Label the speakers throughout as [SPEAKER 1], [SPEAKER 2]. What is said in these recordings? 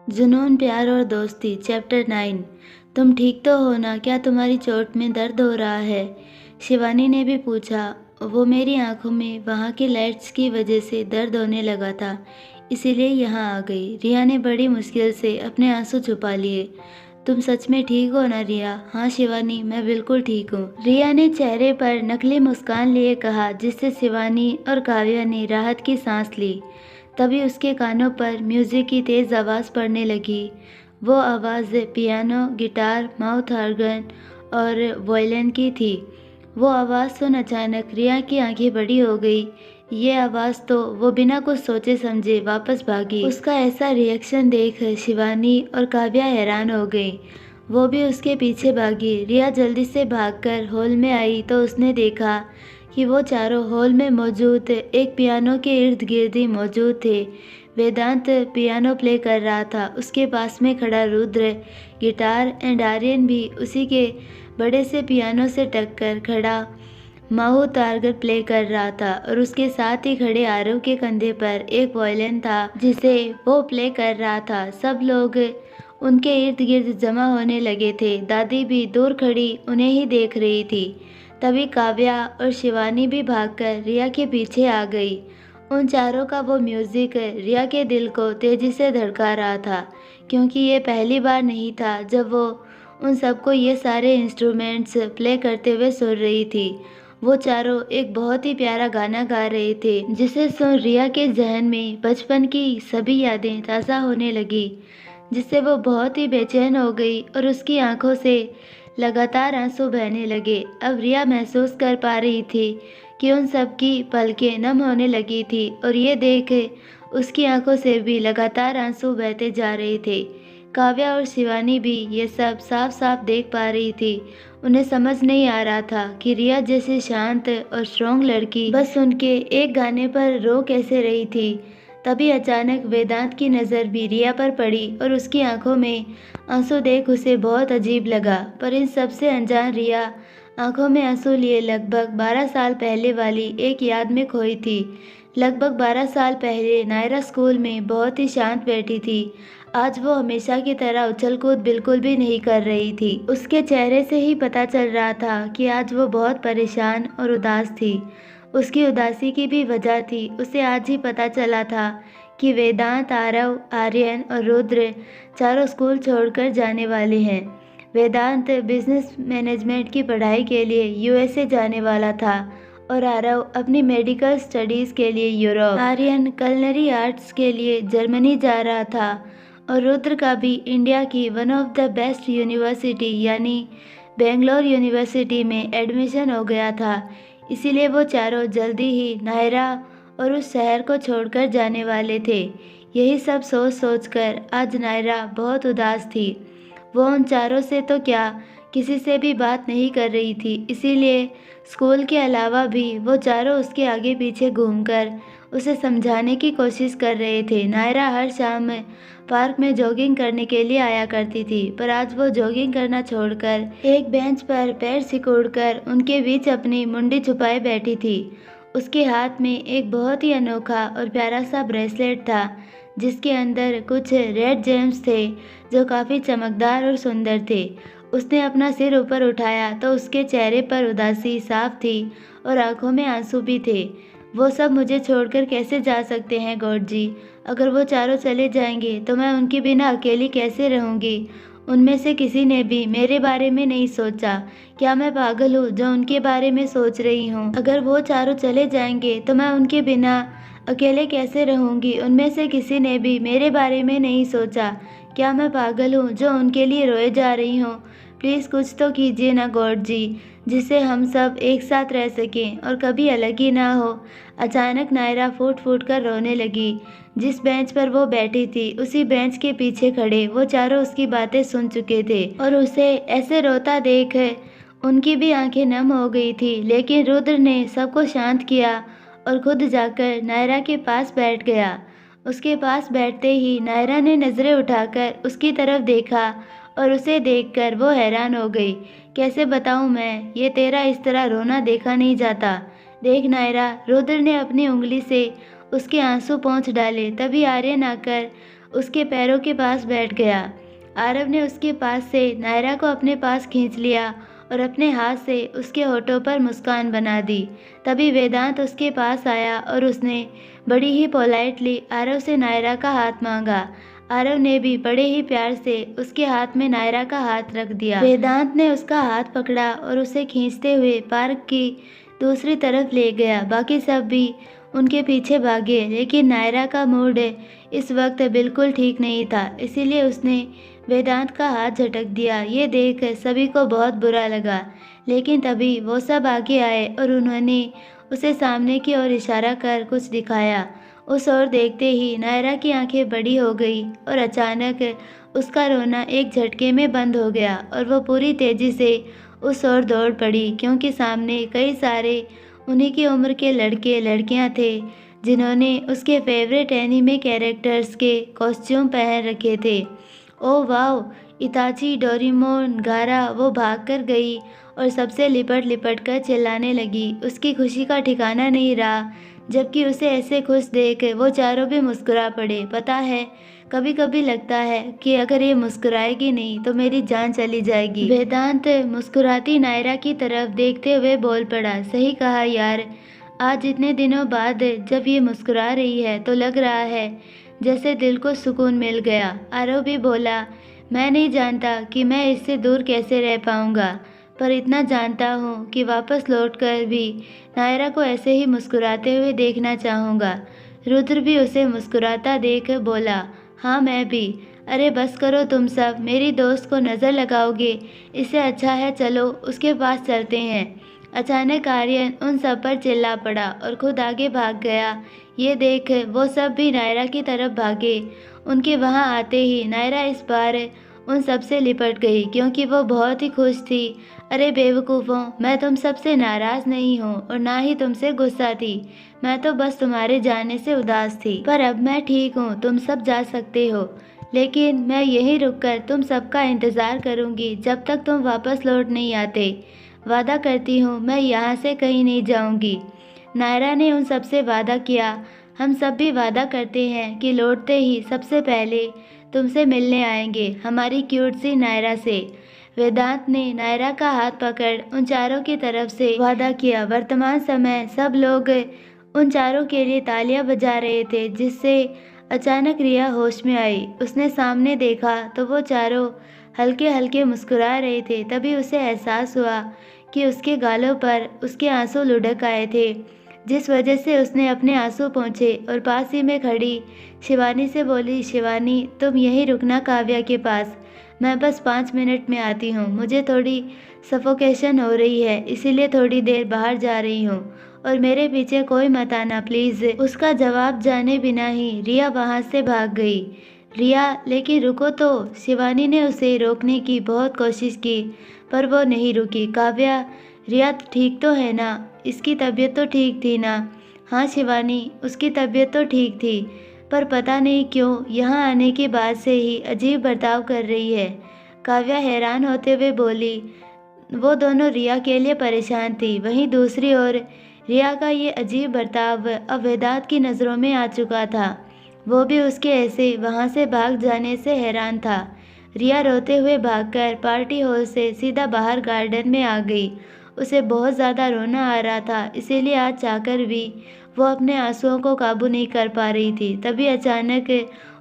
[SPEAKER 1] जुनून, प्यार और दोस्ती चैप्टर 9। तुम ठीक तो हो ना? क्या तुम्हारी चोट में दर्द हो रहा है? शिवानी ने भी पूछा। वो मेरी आंखों में वहाँ की लाइट्स की वजह से दर्द होने लगा था, इसीलिए यहाँ आ गई। रिया ने बड़ी मुश्किल से अपने आंसू छुपा लिए। तुम सच में ठीक हो ना रिया? हाँ शिवानी, मैं बिल्कुल ठीक हूँ, रिया ने चेहरे पर नकली मुस्कान लिए कहा, जिससे शिवानी और काव्या ने राहत की सांस ली। तभी उसके कानों पर म्यूजिक की तेज आवाज़ पड़ने लगी। वो आवाज़ पियानो, गिटार, माउथ ऑर्गन और वायलिन की थी। वो आवाज़ सुन अचानक रिया की आंखें बड़ी हो गई। ये आवाज़ तो वो बिना कुछ सोचे समझे वापस भागी। उसका ऐसा रिएक्शन देख शिवानी और काव्या हैरान हो गई। वो भी उसके पीछे भागी। रिया जल्दी से भागकर हॉल में आई तो उसने देखा कि वो चारों हॉल में मौजूद एक पियानो के इर्द गिर्द ही मौजूद थे। वेदांत पियानो प्ले कर रहा था। उसके पास में खड़ा रुद्र गिटार एंड आर्यन भी उसी के बड़े से पियानो से टक्कर खड़ा माहू टारगेट प्ले कर रहा था और उसके साथ ही खड़े आरव के कंधे पर एक वायलिन था जिसे वो प्ले कर रहा था। सब लोग उनके इर्द गिर्द जमा होने लगे थे। दादी भी दूर खड़ी उन्हें ही देख रही थी। तभी काव्या और शिवानी भी भागकर रिया के पीछे आ गई। उन चारों का वो म्यूजिक रिया के दिल को तेजी से धड़का रहा था, क्योंकि ये पहली बार नहीं था जब वो उन सबको ये सारे इंस्ट्रूमेंट्स प्ले करते हुए सुन रही थी। वो चारों एक बहुत ही प्यारा गाना गा रहे थे, जिसे सुन रिया के जहन में बचपन की सभी यादें ताज़ा होने लगी, जिससे वो बहुत ही बेचैन हो गई और उसकी आंखों से लगातार आंसू बहने लगे। अब रिया महसूस कर पा रही थी कि उन सब की पलकें नम होने लगी थी और ये देख उसकी आंखों से भी लगातार आंसू बहते जा रहे थे। काव्या और शिवानी भी ये सब साफ साफ देख पा रही थी। उन्हें समझ नहीं आ रहा था कि रिया जैसी शांत और स्ट्रॉन्ग लड़की बस उनके एक गाने पर रो कैसे रही थी। तभी अचानक वेदांत की नज़र भी रिया पर पड़ी और उसकी आंखों में आंसू देख उसे बहुत अजीब लगा। पर इन सबसे अनजान रिया आंखों में आंसू लिए लगभग 12 साल पहले वाली एक याद में खोई थी। लगभग 12 साल पहले नायरा स्कूल में बहुत ही शांत बैठी थी। आज वो हमेशा की तरह उछल कूद बिल्कुल भी नहीं कर रही थी। उसके चेहरे से ही पता चल रहा था कि आज वो बहुत परेशान और उदास थी। उसकी उदासी की भी वजह थी। उसे आज ही पता चला था कि वेदांत, आरव, आर्यन और रुद्र चारों स्कूल छोड़कर जाने वाले हैं। वेदांत बिजनेस मैनेजमेंट की पढ़ाई के लिए यूएसए जाने वाला था और आरव अपनी मेडिकल स्टडीज़ के लिए यूरोप, आर्यन कलनरी आर्ट्स के लिए जर्मनी जा रहा था और रुद्र का भी इंडिया की one of the best university यानी बेंगलोर यूनिवर्सिटी में एडमिशन हो गया था। इसीलिए वो चारों जल्दी ही नायरा और उस शहर को छोड़कर जाने वाले थे। यही सब सोच सोचकर आज नायरा बहुत उदास थी। वो उन चारों से तो क्या किसी से भी बात नहीं कर रही थी। इसीलिए स्कूल के अलावा भी वो चारों उसके आगे पीछे घूमकर उसे समझाने की कोशिश कर रहे थे। नायरा हर शाम पार्क में जॉगिंग करने के लिए आया करती थी, पर आज वो जॉगिंग करना छोड़कर एक बेंच पर पैर सिकुड़कर उनके बीच अपनी मुंडी छुपाए बैठी थी। उसके हाथ में एक बहुत ही अनोखा और प्यारा सा ब्रेसलेट था, जिसके अंदर कुछ रेड जेम्स थे जो काफ़ी चमकदार और सुंदर थे। उसने अपना सिर ऊपर उठाया तो उसके चेहरे पर उदासी साफ थी और आंखों में आंसू भी थे। वो सब मुझे छोड़कर कैसे जा सकते हैं गॉड जी? अगर वो चारों चले जाएंगे तो मैं उनके बिना अकेली कैसे रहूंगी? उनमें से किसी ने भी मेरे बारे में नहीं सोचा। क्या मैं पागल हूँ जो उनके बारे में सोच रही हूँ? अगर वो चारों चले जाएंगे तो मैं उनके बिना अकेले कैसे रहूंगी? उनमें से किसी ने भी मेरे बारे में नहीं सोचा। क्या मैं पागल हूँ जो उनके लिए रोए जा रही हूँ? प्लीज़ कुछ तो कीजिए ना गॉड जी, जिससे हम सब एक साथ रह सकें और कभी अलग ही ना हो। अचानक नायरा फूट फूट कर रोने लगी। जिस बेंच पर वो बैठी थी उसी बेंच के पीछे खड़े वो चारों उसकी बातें सुन चुके थे और उसे ऐसे रोता देख उनकी भी आंखें नम हो गई थी। लेकिन रुद्र ने सबको शांत किया और खुद जाकर नायरा के पास बैठ गया। उसके पास बैठते ही नायरा ने नज़रें उठाकर उसकी तरफ देखा और उसे देखकर वो हैरान हो गई। कैसे बताऊं मैं, ये तेरा इस तरह रोना देखा नहीं जाता। देख नायरा, रुद्र ने अपनी उंगली से उसके आंसू पोंछ डाले। तभी आर्यन आकर उसके पैरों के पास बैठ गया। आरव ने उसके पास से नायरा को अपने पास खींच लिया और अपने हाथ से उसके होठों पर मुस्कान बना दी। तभी वेदांत उसके पास आया और उसने बड़ी ही पोलाइटली आरव से नायरा का हाथ मांगा। आरव ने भी बड़े ही प्यार से उसके हाथ में नायरा का हाथ रख दिया। वेदांत ने उसका हाथ पकड़ा और उसे खींचते हुए पार्क की दूसरी तरफ ले गया। बाकी सब भी उनके पीछे भागे, लेकिन नायरा का मूड इस वक्त बिल्कुल ठीक नहीं था, इसीलिए उसने वेदांत का हाथ झटक दिया। ये देख सभी को बहुत बुरा लगा, लेकिन तभी वो सब आगे आए और उन्होंने उसे सामने की ओर इशारा कर कुछ दिखाया। उस ओर देखते ही नायरा की आंखें बड़ी हो गई और अचानक उसका रोना एक झटके में बंद हो गया और वो पूरी तेजी से उस ओर दौड़ पड़ी, क्योंकि सामने कई सारे उन्हीं की उम्र के लड़के लड़कियां थे जिन्होंने उसके फेवरेट एनीमे कैरेक्टर्स के कॉस्ट्यूम पहन रखे थे। Oh wow! इताची, डोरेमोन, गारा वो भाग कर गई और सबसे लिपट लिपट कर चिल्लाने लगी। उसकी खुशी का ठिकाना नहीं रहा, जबकि उसे ऐसे खुश देख वो चारों भी मुस्कुरा पड़े। पता है, कभी कभी लगता है कि अगर ये मुस्कुराएगी नहीं तो मेरी जान चली जाएगी। वेदांत मुस्कुराती नायरा की तरफ देखते हुए बोल पड़ा, सही कहा यार, आज इतने दिनों बाद जब ये मुस्कुरा रही है तो लग रहा है जैसे दिल को सुकून मिल गया। आरव भी बोला, मैं नहीं जानता कि मैं इससे दूर कैसे रह पाऊंगा, पर इतना जानता हूँ कि वापस लौटकर भी नायरा को ऐसे ही मुस्कुराते हुए देखना चाहूँगा। रुद्र भी उसे मुस्कुराता देख बोला, हाँ मैं भी। अरे बस करो तुम सब, मेरी दोस्त को नज़र लगाओगे, इससे अच्छा है चलो उसके पास चलते हैं। अचानक आर्यन उन सब पर चिल्ला पड़ा और खुद आगे भाग गया। ये देख वो सब भी नायरा की तरफ भागे। उनके वहाँ आते ही नायरा इस बार उन सब से लिपट गई, क्योंकि वो बहुत ही खुश थी। अरे बेवकूफ़ों, मैं तुम सबसे नाराज़ नहीं हूँ और ना ही तुमसे गुस्सा थी, मैं तो बस तुम्हारे जाने से उदास थी। पर अब मैं ठीक हूँ, तुम सब जा सकते हो, लेकिन मैं यहीं रुककर तुम सबका इंतज़ार करूँगी जब तक तुम वापस लौट नहीं आते। वादा करती हूँ मैं यहाँ से कहीं नहीं जाऊँगी। नायरा ने उन सबसे वादा किया। हम सब भी वादा करते हैं कि लौटते ही सबसे पहले तुमसे मिलने आएंगे, हमारी क्यूट सी नायरा से। वेदांत ने नायरा का हाथ पकड़ उन चारों की तरफ से वादा किया। वर्तमान समय सब लोग उन चारों के लिए तालियां बजा रहे थे, जिससे अचानक रिया होश में आई। उसने सामने देखा तो वो चारों हल्के हल्के मुस्कुरा रहे थे। तभी उसे एहसास हुआ कि उसके गालों पर उसके आंसू लुढ़क आए थे, जिस वजह से उसने अपने आंसू पोंछे और पास ही में खड़ी शिवानी से बोली, शिवानी तुम यहीं रुकना काव्या के पास, मैं बस 5 मिनट में आती हूँ, मुझे थोड़ी सफोकेशन हो रही है, इसीलिए थोड़ी देर बाहर जा रही हूँ और मेरे पीछे कोई मत आना प्लीज़। उसका जवाब जाने बिना ही रिया वहाँ से भाग गई। रिया, लेकिन रुको तो। शिवानी ने उसे रोकने की बहुत कोशिश की, पर वो नहीं रुकी। काव्या, रिया ठीक तो है ना? इसकी तबीयत तो ठीक थी ना? हाँ शिवानी, उसकी तबीयत तो ठीक थी, पर पता नहीं क्यों यहाँ आने के बाद से ही अजीब बर्ताव कर रही है। काव्या हैरान होते हुए बोली। वो दोनों रिया के लिए परेशान थी। वहीं दूसरी ओर रिया का ये अजीब बर्ताव अब वेदांत की नज़रों में आ चुका था। वो भी उसके ऐसे वहाँ से भाग जाने से हैरान था। रिया रोते हुए भागकर पार्टी हॉल से सीधा बाहर गार्डन में आ गई। उसे बहुत ज़्यादा रोना आ रहा था, इसीलिए आज चाहकर भी वो अपने आंसुओं को काबू नहीं कर पा रही थी। तभी अचानक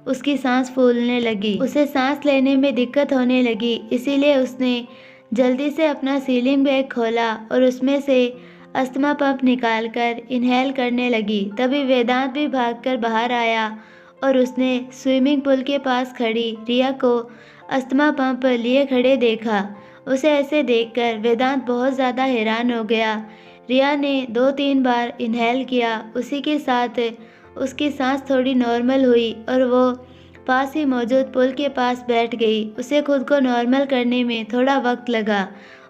[SPEAKER 1] उसकी सांस फूलने लगी। उसे सांस लेने में दिक्कत होने लगी, इसीलिए उसने जल्दी से अपना सीलिंग बैग खोला और उसमें से अस्थमा पंप निकालकर इनहेल करने लगी। तभी वेदांत भी भागकर बाहर आया और उसने स्विमिंग पूल के पास खड़ी रिया को अस्थमा पंप लिए खड़े देखा। उसे ऐसे देखकर वेदांत बहुत ज़्यादा हैरान हो गया। रिया ने 2-3 बार इनहेल किया, उसी के साथ उसकी सांस थोड़ी नॉर्मल हुई और वो पास ही मौजूद पुल के पास बैठ गई। उसे खुद को नॉर्मल करने में थोड़ा वक्त लगा।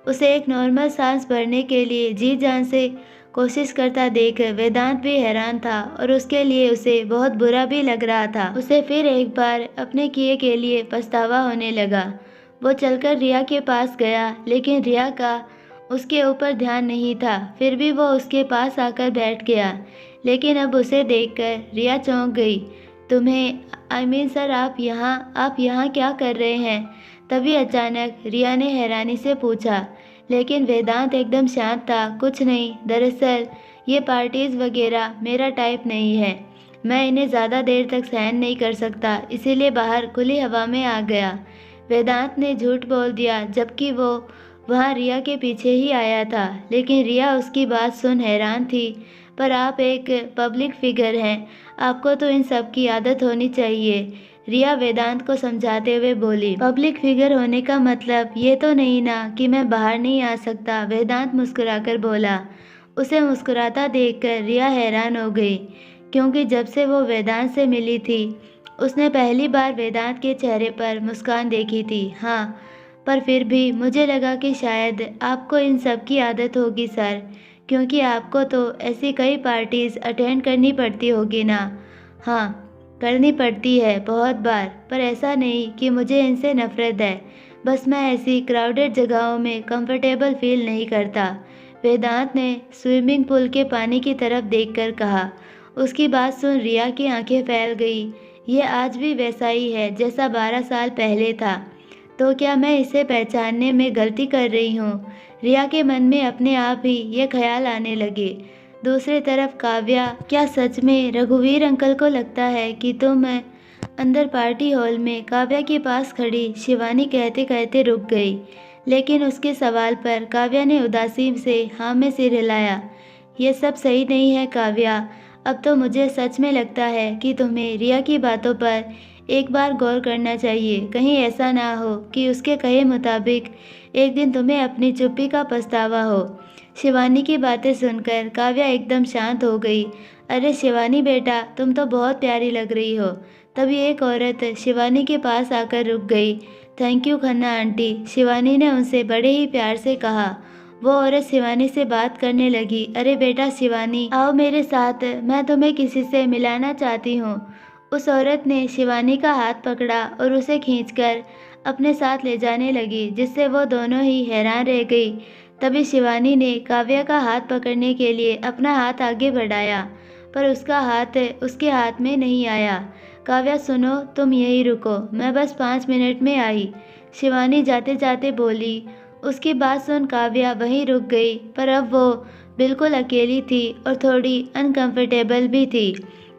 [SPEAKER 1] उसे एक नॉर्मल सांस भरने के लिए जी जान से कोशिश करता देख वेदांत भी हैरान था और उसके लिए उसे बहुत बुरा भी लग रहा था। उसे फिर एक बार अपने किए के लिए पछतावा होने लगा। वो चलकर रिया के पास गया, लेकिन रिया का उसके ऊपर ध्यान नहीं था। फिर भी वो उसके पास आकर बैठ गया, लेकिन अब उसे देखकर रिया चौंक गई। तुम्हें आई मीन सर, आप यहाँ क्या कर रहे हैं? तभी अचानक रिया ने हैरानी से पूछा। लेकिन वेदांत एकदम शांत था। कुछ नहीं, दरअसल ये पार्टीज वगैरह मेरा टाइप नहीं है। मैं इन्हें ज़्यादा देर तक सहन नहीं कर सकता, इसीलिए बाहर खुली हवा में आ गया। वेदांत ने झूठ बोल दिया, जबकि वो वहाँ रिया के पीछे ही आया था। लेकिन रिया उसकी बात सुन हैरान थी। पर आप एक पब्लिक फिगर हैं, आपको तो इन सब की आदत होनी चाहिए, रिया वेदांत को समझाते हुए बोली। पब्लिक फिगर होने का मतलब ये तो नहीं ना कि मैं बाहर नहीं आ सकता, वेदांत मुस्कुराकर बोला। उसे मुस्कुराता देखकर रिया हैरान हो गई, क्योंकि जब से वो वेदांत से मिली थी उसने पहली बार वेदांत के चेहरे पर मुस्कान देखी थी। हाँ, पर फिर भी मुझे लगा कि शायद आपको इन सब की आदत होगी सर, क्योंकि आपको तो ऐसी कई पार्टीज अटेंड करनी पड़ती होगी ना। हाँ, करनी पड़ती है बहुत बार, पर ऐसा नहीं कि मुझे इनसे नफरत है, बस मैं ऐसी क्राउडेड जगहों में कंफर्टेबल फील नहीं करता, वेदांत ने स्विमिंग पूल के पानी की तरफ देखकर कहा। उसकी बात सुन रिया की आंखें फैल गई। ये आज भी वैसा ही है जैसा 12 साल पहले था। तो क्या मैं इसे पहचानने में गलती कर रही हूँ? रिया के मन में अपने आप ही ये ख्याल आने लगे। दूसरी तरफ काव्या, क्या सच में रघुवीर अंकल को लगता है कि तुम अंदर पार्टी हॉल में काव्या के पास खड़ी शिवानी कहते कहते रुक गई। लेकिन उसके सवाल पर काव्या ने उदासी से हाँ में सिर हिलाया। ये सब सही नहीं है काव्या, अब तो मुझे सच में लगता है कि तुम्हें रिया की बातों पर एक बार गौर करना चाहिए। कहीं ऐसा ना हो कि उसके कहे मुताबिक एक दिन तुम्हें अपनी चुप्पी का पछतावा हो। शिवानी की बातें सुनकर काव्या एकदम शांत हो गई। अरे शिवानी बेटा, तुम तो बहुत प्यारी लग रही हो। तभी एक औरत शिवानी के पास आकर रुक गई। Thank you Khanna aunty, Shivani ने उनसे बड़े ही प्यार से कहा। वो औरत शिवानी से बात करने लगी। अरे बेटा शिवानी, आओ मेरे साथ, मैं तुम्हें किसी से मिलाना चाहती हूँ। उस औरत ने शिवानी का हाथ पकड़ा और उसे खींचकर अपने साथ ले जाने लगी, जिससे वो दोनों ही हैरान रह गई। तभी शिवानी ने काव्या का हाथ पकड़ने के लिए अपना हाथ आगे बढ़ाया, पर उसका हाथ उसके हाथ में नहीं आया। काव्या सुनो, तुम यहीं रुको, मैं बस 5 मिनट में आई, शिवानी जाते जाते बोली। उसकी बात सुन काव्या वहीं रुक गई, पर अब वो बिल्कुल अकेली थी और थोड़ी अनकंफर्टेबल भी थी।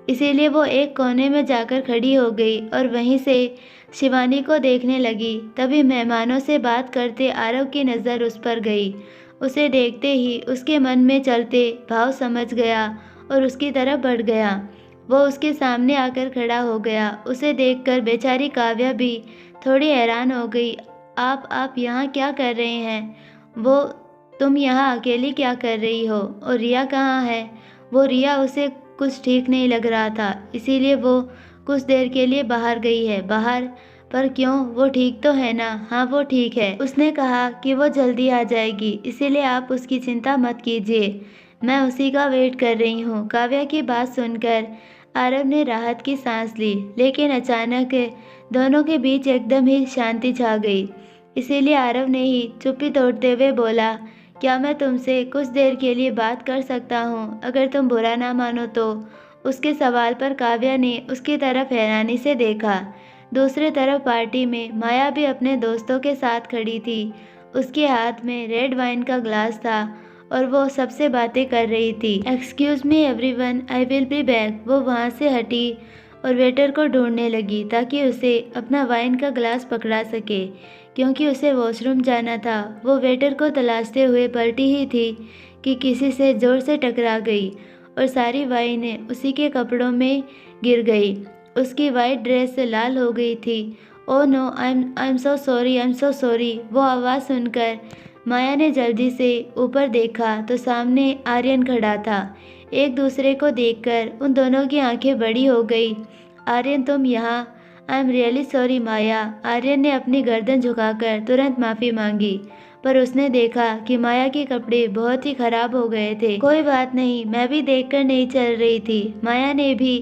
[SPEAKER 1] इसीलिए वो एक कोने में जाकर खड़ी हो गई और वहीं से शिवानी को देखने लगी। तभी मेहमानों से बात करते आरव की नज़र उस पर गई। उसे देखते ही उसके मन में चलते भाव समझ गया और उसकी तरफ बढ़ गया। वो उसके सामने आकर खड़ा हो गया। उसे देखकर बेचारी काव्या भी थोड़ी हैरान हो गई। आप यहाँ क्या कर रहे हैं? वो तुम यहाँ अकेली क्या कर रही हो? और रिया कहाँ है? वो रिया, उसे कुछ ठीक नहीं लग रहा था, इसीलिए वो कुछ देर के लिए बाहर गई है। बाहर? पर क्यों? वो ठीक तो है ना? हाँ वो ठीक है, उसने कहा कि वो जल्दी आ जाएगी, इसीलिए आप उसकी चिंता मत कीजिए, मैं उसी का वेट कर रही हूँ। काव्या की बात सुनकर आरव ने राहत की सांस ली, लेकिन अचानक दोनों के बीच एकदम ही शांति छा गई। इसीलिए आरव ने ही चुप्पी तोड़ते हुए बोला, क्या मैं तुमसे कुछ देर के लिए बात कर सकता हूँ, अगर तुम बुरा ना मानो तो? उसके सवाल पर काव्या ने उसकी तरफ हैरानी से देखा। दूसरी तरफ पार्टी में माया भी अपने दोस्तों के साथ खड़ी थी। उसके हाथ में रेड वाइन का ग्लास था और वो सबसे बातें कर रही थी। Excuse me everyone, I will be back. वो वहाँ से हटी और वेटर को ढूंढने लगी ताकि उसे अपना वाइन का ग्लास पकड़ा सके, क्योंकि उसे वॉशरूम जाना था। वो वेटर को तलाशते हुए पलटी ही थी कि किसी से ज़ोर से टकरा गई और सारी वाइन उसी के कपड़ों में गिर गई। उसकी वाइट ड्रेस लाल हो गई थी। Oh no, I am so sorry, I am so sorry. वो आवाज़ सुनकर माया ने जल्दी से ऊपर देखा तो सामने आर्यन खड़ा था। एक दूसरे को देखकर उन दोनों की आंखें बड़ी हो गई। आर्यन, तुम यहाँ? आई एम रियली सॉरी माया। आर्यन ने अपनी गर्दन झुकाकर तुरंत माफ़ी मांगी, पर उसने देखा कि माया के कपड़े बहुत ही खराब हो गए थे। कोई बात नहीं, मैं भी देखकर नहीं चल रही थी, माया ने भी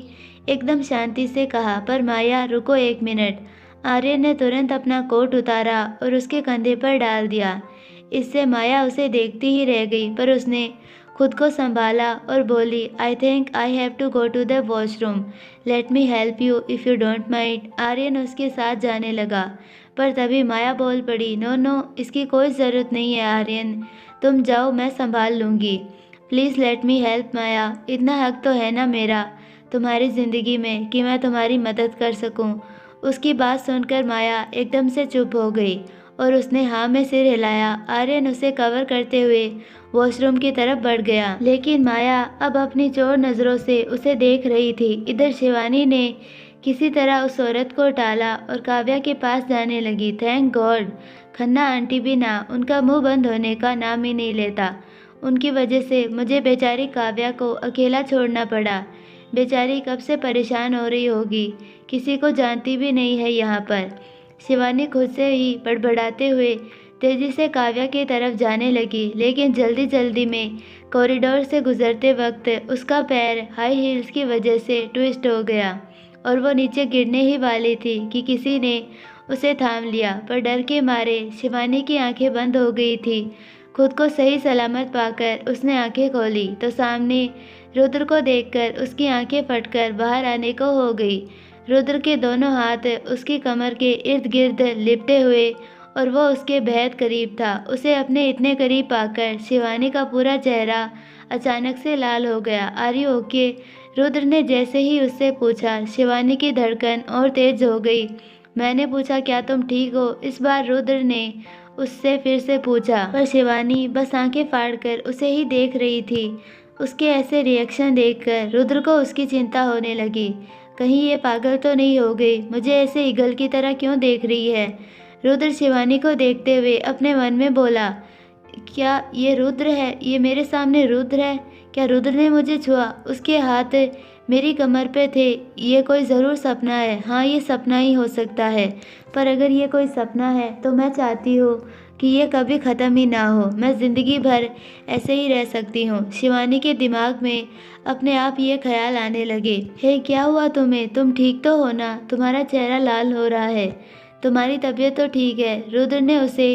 [SPEAKER 1] एकदम शांति से कहा। पर माया रुको 1 मिनट। आर्यन ने तुरंत अपना कोट उतारा और उसके कंधे पर डाल दिया। इससे माया उसे देखती ही रह गई, पर उसने खुद को संभाला और बोली, I think I have to go to the washroom, let me help you if you don't mind. Aryan उसके साथ जाने लगा, पर तभी माया बोल पड़ी, नो नो, इसकी कोई ज़रूरत नहीं है आर्यन, तुम जाओ, मैं संभाल लूँगी। प्लीज़ लेट मी हेल्प माया, इतना हक तो है ना मेरा तुम्हारी ज़िंदगी में कि मैं तुम्हारी मदद कर सकूं। उसकी बात सुनकर माया एकदम से चुप हो गई और उसने हाँ में सिर हिलाया। आर्यन उसे कवर करते हुए वॉशरूम की तरफ बढ़ गया, लेकिन माया अब अपनी चोर नज़रों से उसे देख रही थी। इधर शिवानी ने किसी तरह उस औरत को टाला और काव्या के पास जाने लगी। थैंक गॉड, खन्ना आंटी भी ना, उनका मुंह बंद होने का नाम ही नहीं लेता। उनकी वजह से मुझे बेचारी काव्या को अकेला छोड़ना पड़ा। बेचारी कब से परेशान हो रही होगी, किसी को जानती भी नहीं है यहाँ पर। शिवानी खुद से ही बड़बड़ाते हुए तेजी से काव्या की तरफ जाने लगी, लेकिन जल्दी जल्दी में कॉरिडोर से गुजरते वक्त उसका पैर हाई हील्स की वजह से ट्विस्ट हो गया और वो नीचे गिरने ही वाली थी कि किसी ने उसे थाम लिया। पर डर के मारे शिवानी की आंखें बंद हो गई थी। खुद को सही सलामत पाकर उसने आंखें खोली तो सामने रुद्र को देखकर उसकी आंखें फटकर बाहर आने को हो गई। रुद्र के दोनों हाथ उसकी कमर के इर्द गिर्द लिपटे हुए और वो उसके बेहद करीब था। उसे अपने इतने करीब पाकर शिवानी का पूरा चेहरा अचानक से लाल हो गया। Are you okay? रुद्र ने जैसे ही उससे पूछा, शिवानी की धड़कन और तेज हो गई। मैंने पूछा, क्या तुम ठीक हो? इस बार रुद्र ने उससे फिर से पूछा, पर शिवानी बस आंखें फाड़कर उसे ही देख रही थी। उसके ऐसे रिएक्शन देखकर रुद्र को उसकी चिंता होने लगी। कहीं ये पागल तो नहीं हो गई, मुझे ऐसे ईगल की तरह क्यों देख रही है? रुद्र शिवानी को देखते हुए अपने मन में बोला, क्या ये रुद्र है? ये मेरे सामने रुद्र है? क्या रुद्र ने मुझे छुआ? उसके हाथ मेरी कमर पे थे। ये कोई ज़रूर सपना है। हाँ, ये सपना ही हो सकता है, पर अगर ये कोई सपना है तो मैं चाहती हूँ कि ये कभी ख़त्म ही ना हो। मैं ज़िंदगी भर ऐसे ही रह सकती हूँ। शिवानी के दिमाग में अपने आप ये ख्याल आने लगे। हे, क्या हुआ तुम्हें? तुम ठीक तो हो ना? तुम्हारा चेहरा लाल हो रहा है, तुम्हारी तबीयत तो ठीक है? रुद्र ने उसे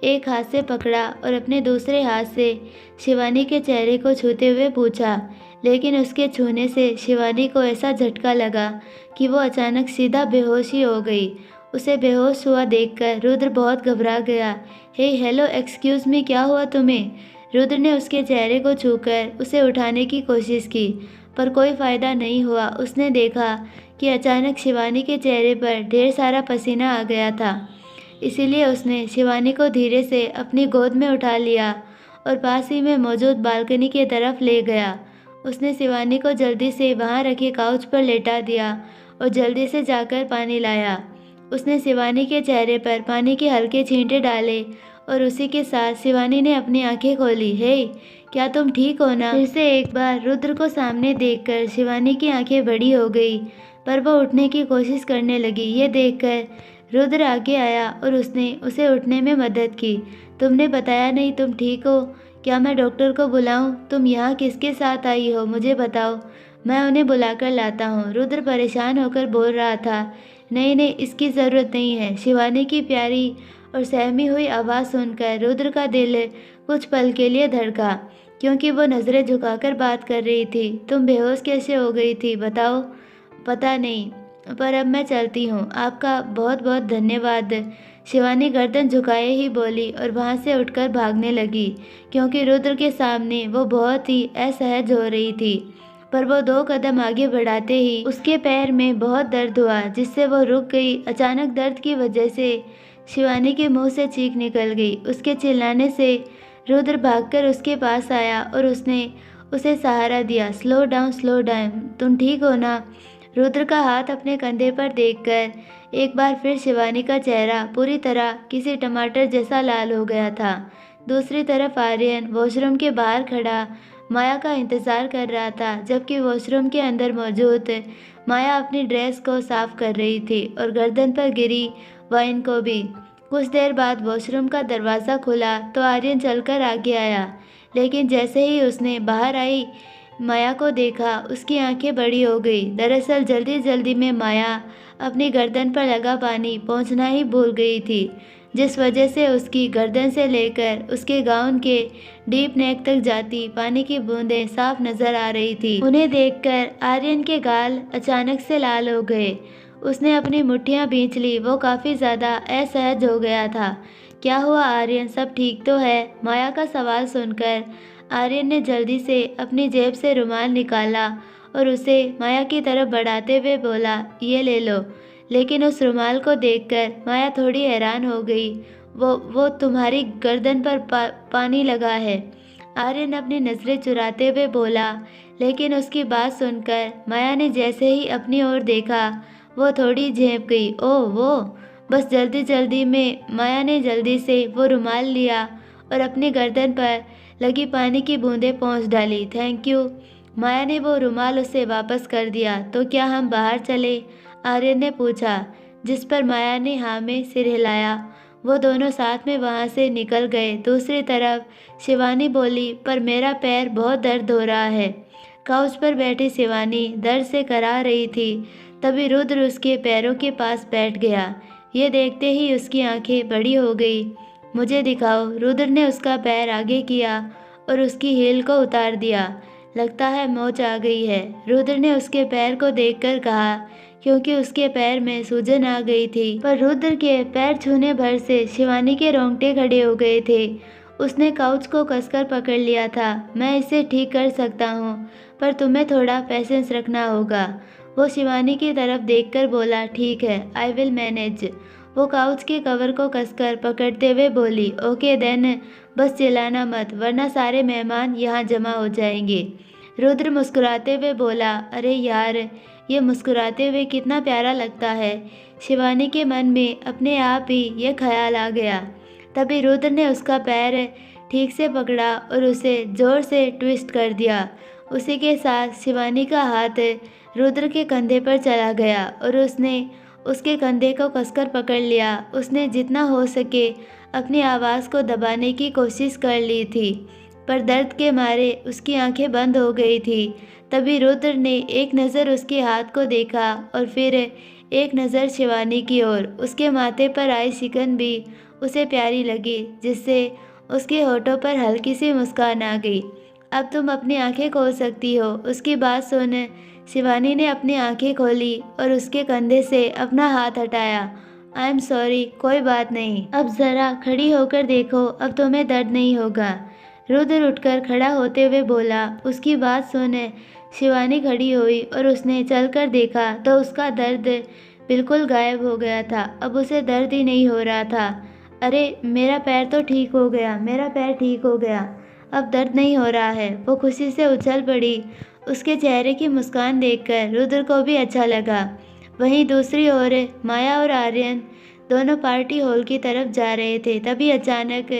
[SPEAKER 1] एक हाथ से पकड़ा और अपने दूसरे हाथ से शिवानी के चेहरे को छूते हुए पूछा, लेकिन उसके छूने से शिवानी को ऐसा झटका लगा कि वो अचानक सीधा बेहोश ही हो गई। उसे बेहोश हुआ देखकर रुद्र बहुत घबरा गया। हे, हेलो, एक्सक्यूज़ मी, क्या हुआ तुम्हें? रुद्र ने उसके चेहरे को छूकर उसे उठाने की कोशिश की, पर कोई फ़ायदा नहीं हुआ। उसने देखा कि अचानक शिवानी के चेहरे पर ढेर सारा पसीना आ गया था। इसीलिए उसने शिवानी को धीरे से अपनी गोद में उठा लिया और पास ही में मौजूद बालकनी की तरफ ले गया। उसने शिवानी को जल्दी से वहाँ रखे काउच पर लेटा दिया और जल्दी से जाकर पानी लाया। उसने शिवानी के चेहरे पर पानी के हल्के छींटे डाले और उसी के साथ शिवानी ने अपनी आंखें खोली। हे, क्या तुम ठीक हो ना? फिर से एक बार रुद्र को सामने देखकर शिवानी की आंखें बड़ी हो गई, पर वो उठने की कोशिश करने लगी। ये देखकर रुद्र आगे आया और उसने उसे उठने में मदद की। तुमने बताया नहीं, तुम ठीक हो? क्या मैं डॉक्टर को बुलाऊं? तुम यहाँ किसके साथ आई हो, मुझे बताओ, मैं उन्हें बुलाकर लाता हूँ। रुद्र परेशान होकर बोल रहा था। नहीं नहीं, इसकी ज़रूरत नहीं है। शिवानी की प्यारी और सहमी हुई आवाज़ सुनकर रुद्र का दिल कुछ पल के लिए धड़का, क्योंकि वो नज़रें झुकाकर बात कर रही थी। तुम बेहोश कैसे हो गई थी, बताओ? पता नहीं, पर अब मैं चलती हूँ। आपका बहुत बहुत धन्यवाद। शिवानी गर्दन झुकाए ही बोली और वहाँ से उठकर भागने लगी, क्योंकि रुद्र के सामने वो बहुत ही असहज हो रही थी। पर वो 2 कदम आगे बढ़ाते ही उसके पैर में बहुत दर्द हुआ, जिससे वो रुक गई। अचानक दर्द की वजह से शिवानी के मुंह से चीख निकल गई। उसके चिल्लाने से रुद्र भागकर उसके पास आया और उसने उसे सहारा दिया। स्लो डाउन, तुम ठीक हो ना? रुद्र का हाथ अपने कंधे पर देखकर एक बार फिर शिवानी का चेहरा पूरी तरह किसी टमाटर जैसा लाल हो गया था। दूसरी तरफ आर्यन वॉशरूम के बाहर खड़ा माया का इंतज़ार कर रहा था, जबकि वॉशरूम के अंदर मौजूद माया अपनी ड्रेस को साफ कर रही थी और गर्दन पर गिरी वाइन को भी। कुछ देर बाद वॉशरूम का दरवाज़ा खुला तो आर्यन चलकर आगे आया, लेकिन जैसे ही उसने बाहर आई माया को देखा, उसकी आंखें बड़ी हो गई। दरअसल जल्दी जल्दी में माया अपनी गर्दन पर लगा पानी पहुंचना ही भूल गई थी। जिस वजह से उसकी गर्दन से लेकर उसके गाउन के डीप नेक तक जाती पानी की बूंदें साफ नजर आ रही थी। उन्हें देखकर आर्यन के गाल अचानक से लाल हो गए। उसने अपनी मुट्ठियां भींच ली। वो काफ़ी ज़्यादा असहज हो गया था। क्या हुआ आर्यन, सब ठीक तो है? माया का सवाल सुनकर आर्यन ने जल्दी से अपनी जेब से रुमाल निकाला और उसे माया की तरफ बढ़ाते हुए बोला, ये ले लो। लेकिन उस रुमाल को देखकर माया थोड़ी हैरान हो गई। वो तुम्हारी गर्दन पर पानी लगा है। आर्यन अपनी नज़रें चुराते हुए बोला। लेकिन उसकी बात सुनकर माया ने जैसे ही अपनी ओर देखा, वो थोड़ी झेंप गई। ओह वो! बस जल्दी जल्दी में माया ने जल्दी से वो रुमाल लिया और अपनी गर्दन पर लगी पानी की बूंदें पोंछ डाली। Thank you. माया ने वो रुमाल उसे वापस कर दिया। तो क्या हम बाहर चले? आर्यन ने पूछा, जिस पर माया ने हाँ में सिर हिलाया। वो दोनों साथ में वहाँ से निकल गए। दूसरी तरफ शिवानी बोली, पर मेरा पैर बहुत दर्द हो रहा है। काउच पर बैठी शिवानी दर्द से करा रही थी। तभी रुद्र उसके पैरों के पास बैठ गया। ये देखते ही उसकी आंखें बड़ी हो गई। मुझे दिखाओ। रुद्र ने उसका पैर आगे किया और उसकी हील को उतार दिया। लगता है मोच आ गई है, रुद्र ने उसके पैर को देखकर कहा, क्योंकि उसके पैर में सूजन आ गई थी। पर रुद्र के पैर छूने भर से शिवानी के रोंगटे खड़े हो गए थे। उसने काउच को कसकर पकड़ लिया था। मैं इसे ठीक कर सकता हूँ, पर तुम्हें थोड़ा पेशेंस रखना होगा। वो शिवानी की तरफ देखकर बोला, ठीक है, आई विल मैनेज। वो काउच के कवर को कसकर पकड़ते हुए बोली, ओके देन, बस चिल्लाना मत, वरना सारे मेहमान यहाँ जमा हो जाएंगे। रुद्र मुस्कुराते हुए बोला, अरे यार, ये मुस्कुराते हुए कितना प्यारा लगता है। शिवानी के मन में अपने आप ही ये ख्याल आ गया। तभी रुद्र ने उसका पैर ठीक से पकड़ा और उसे जोर से ट्विस्ट कर दिया। उसी के साथ शिवानी का हाथ रुद्र के कंधे पर चला गया और उसने उसके कंधे को कसकर पकड़ लिया। उसने जितना हो सके अपनी आवाज़ को दबाने की कोशिश कर ली थी, पर दर्द के मारे उसकी आंखें बंद हो गई थी। तभी रुद्र ने एक नज़र उसके हाथ को देखा और फिर एक नज़र शिवानी की ओर। उसके माथे पर आई शिकन भी उसे प्यारी लगी, जिससे उसके होठों पर हल्की सी मुस्कान आ गई। अब तुम अपनी आंखें खोल सकती हो। उसकी बात सुन शिवानी ने अपनी आंखें खोली और उसके कंधे से अपना हाथ हटाया। आई एम सॉरी, कोई बात नहीं। अब ज़रा खड़ी होकर देखो, अब तुम्हें दर्द नहीं होगा। रुद्र उठकर खड़ा होते हुए बोला। उसकी बात सुन शिवानी खड़ी हुई और उसने चलकर देखा तो उसका दर्द बिल्कुल गायब हो गया था। अब उसे दर्द ही नहीं हो रहा था। अरे मेरा पैर तो ठीक हो गया, मेरा पैर ठीक हो गया, अब दर्द नहीं हो रहा है। वो खुशी से उछल पड़ी। उसके चेहरे की मुस्कान देखकर रुद्र को भी अच्छा लगा। वहीं दूसरी ओर माया और आर्यन दोनों पार्टी हॉल की तरफ जा रहे थे। तभी अचानक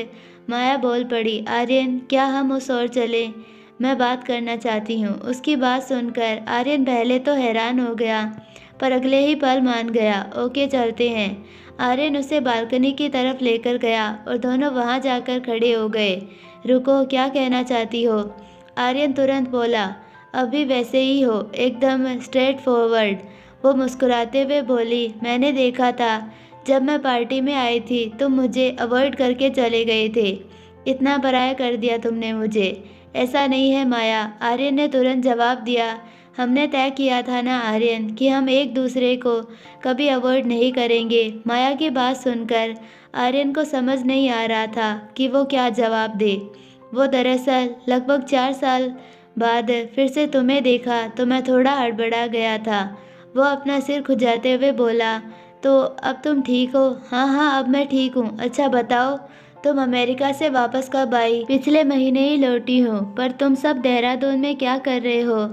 [SPEAKER 1] माया बोल पड़ी, आर्यन, क्या हम उस ओर चलें? मैं बात करना चाहती हूँ। उसकी बात सुनकर आर्यन पहले तो हैरान हो गया, पर अगले ही पल मान गया। ओके, चलते हैं। आर्यन उसे बालकनी की तरफ लेकर गया और दोनों वहाँ जाकर खड़े हो गए। रुको, क्या कहना चाहती हो? आर्यन तुरंत बोला, अभी वैसे ही हो, एकदम स्ट्रेट फॉरवर्ड। वो मुस्कुराते हुए बोली, मैंने देखा था जब मैं पार्टी में आई थी तुम मुझे अवॉइड करके चले गए थे। इतना पराया कर दिया तुमने मुझे। ऐसा नहीं है माया, आर्यन ने तुरंत जवाब दिया। हमने तय किया था ना आर्यन कि हम एक दूसरे को कभी अवॉइड नहीं करेंगे। माया की बात सुनकर आर्यन को समझ नहीं आ रहा था कि वो क्या जवाब दे। वो दरअसल लगभग 4 साल बाद फिर से तुम्हें देखा तो मैं थोड़ा हड़बड़ा गया था। वो अपना सिर खुजाते हुए बोला, तो अब तुम ठीक हो? हाँ हाँ, अब मैं ठीक हूँ। अच्छा बताओ, तुम अमेरिका से वापस कब आई? पिछले महीने ही लौटी हूँ। पर तुम सब देहरादून में क्या कर रहे हो?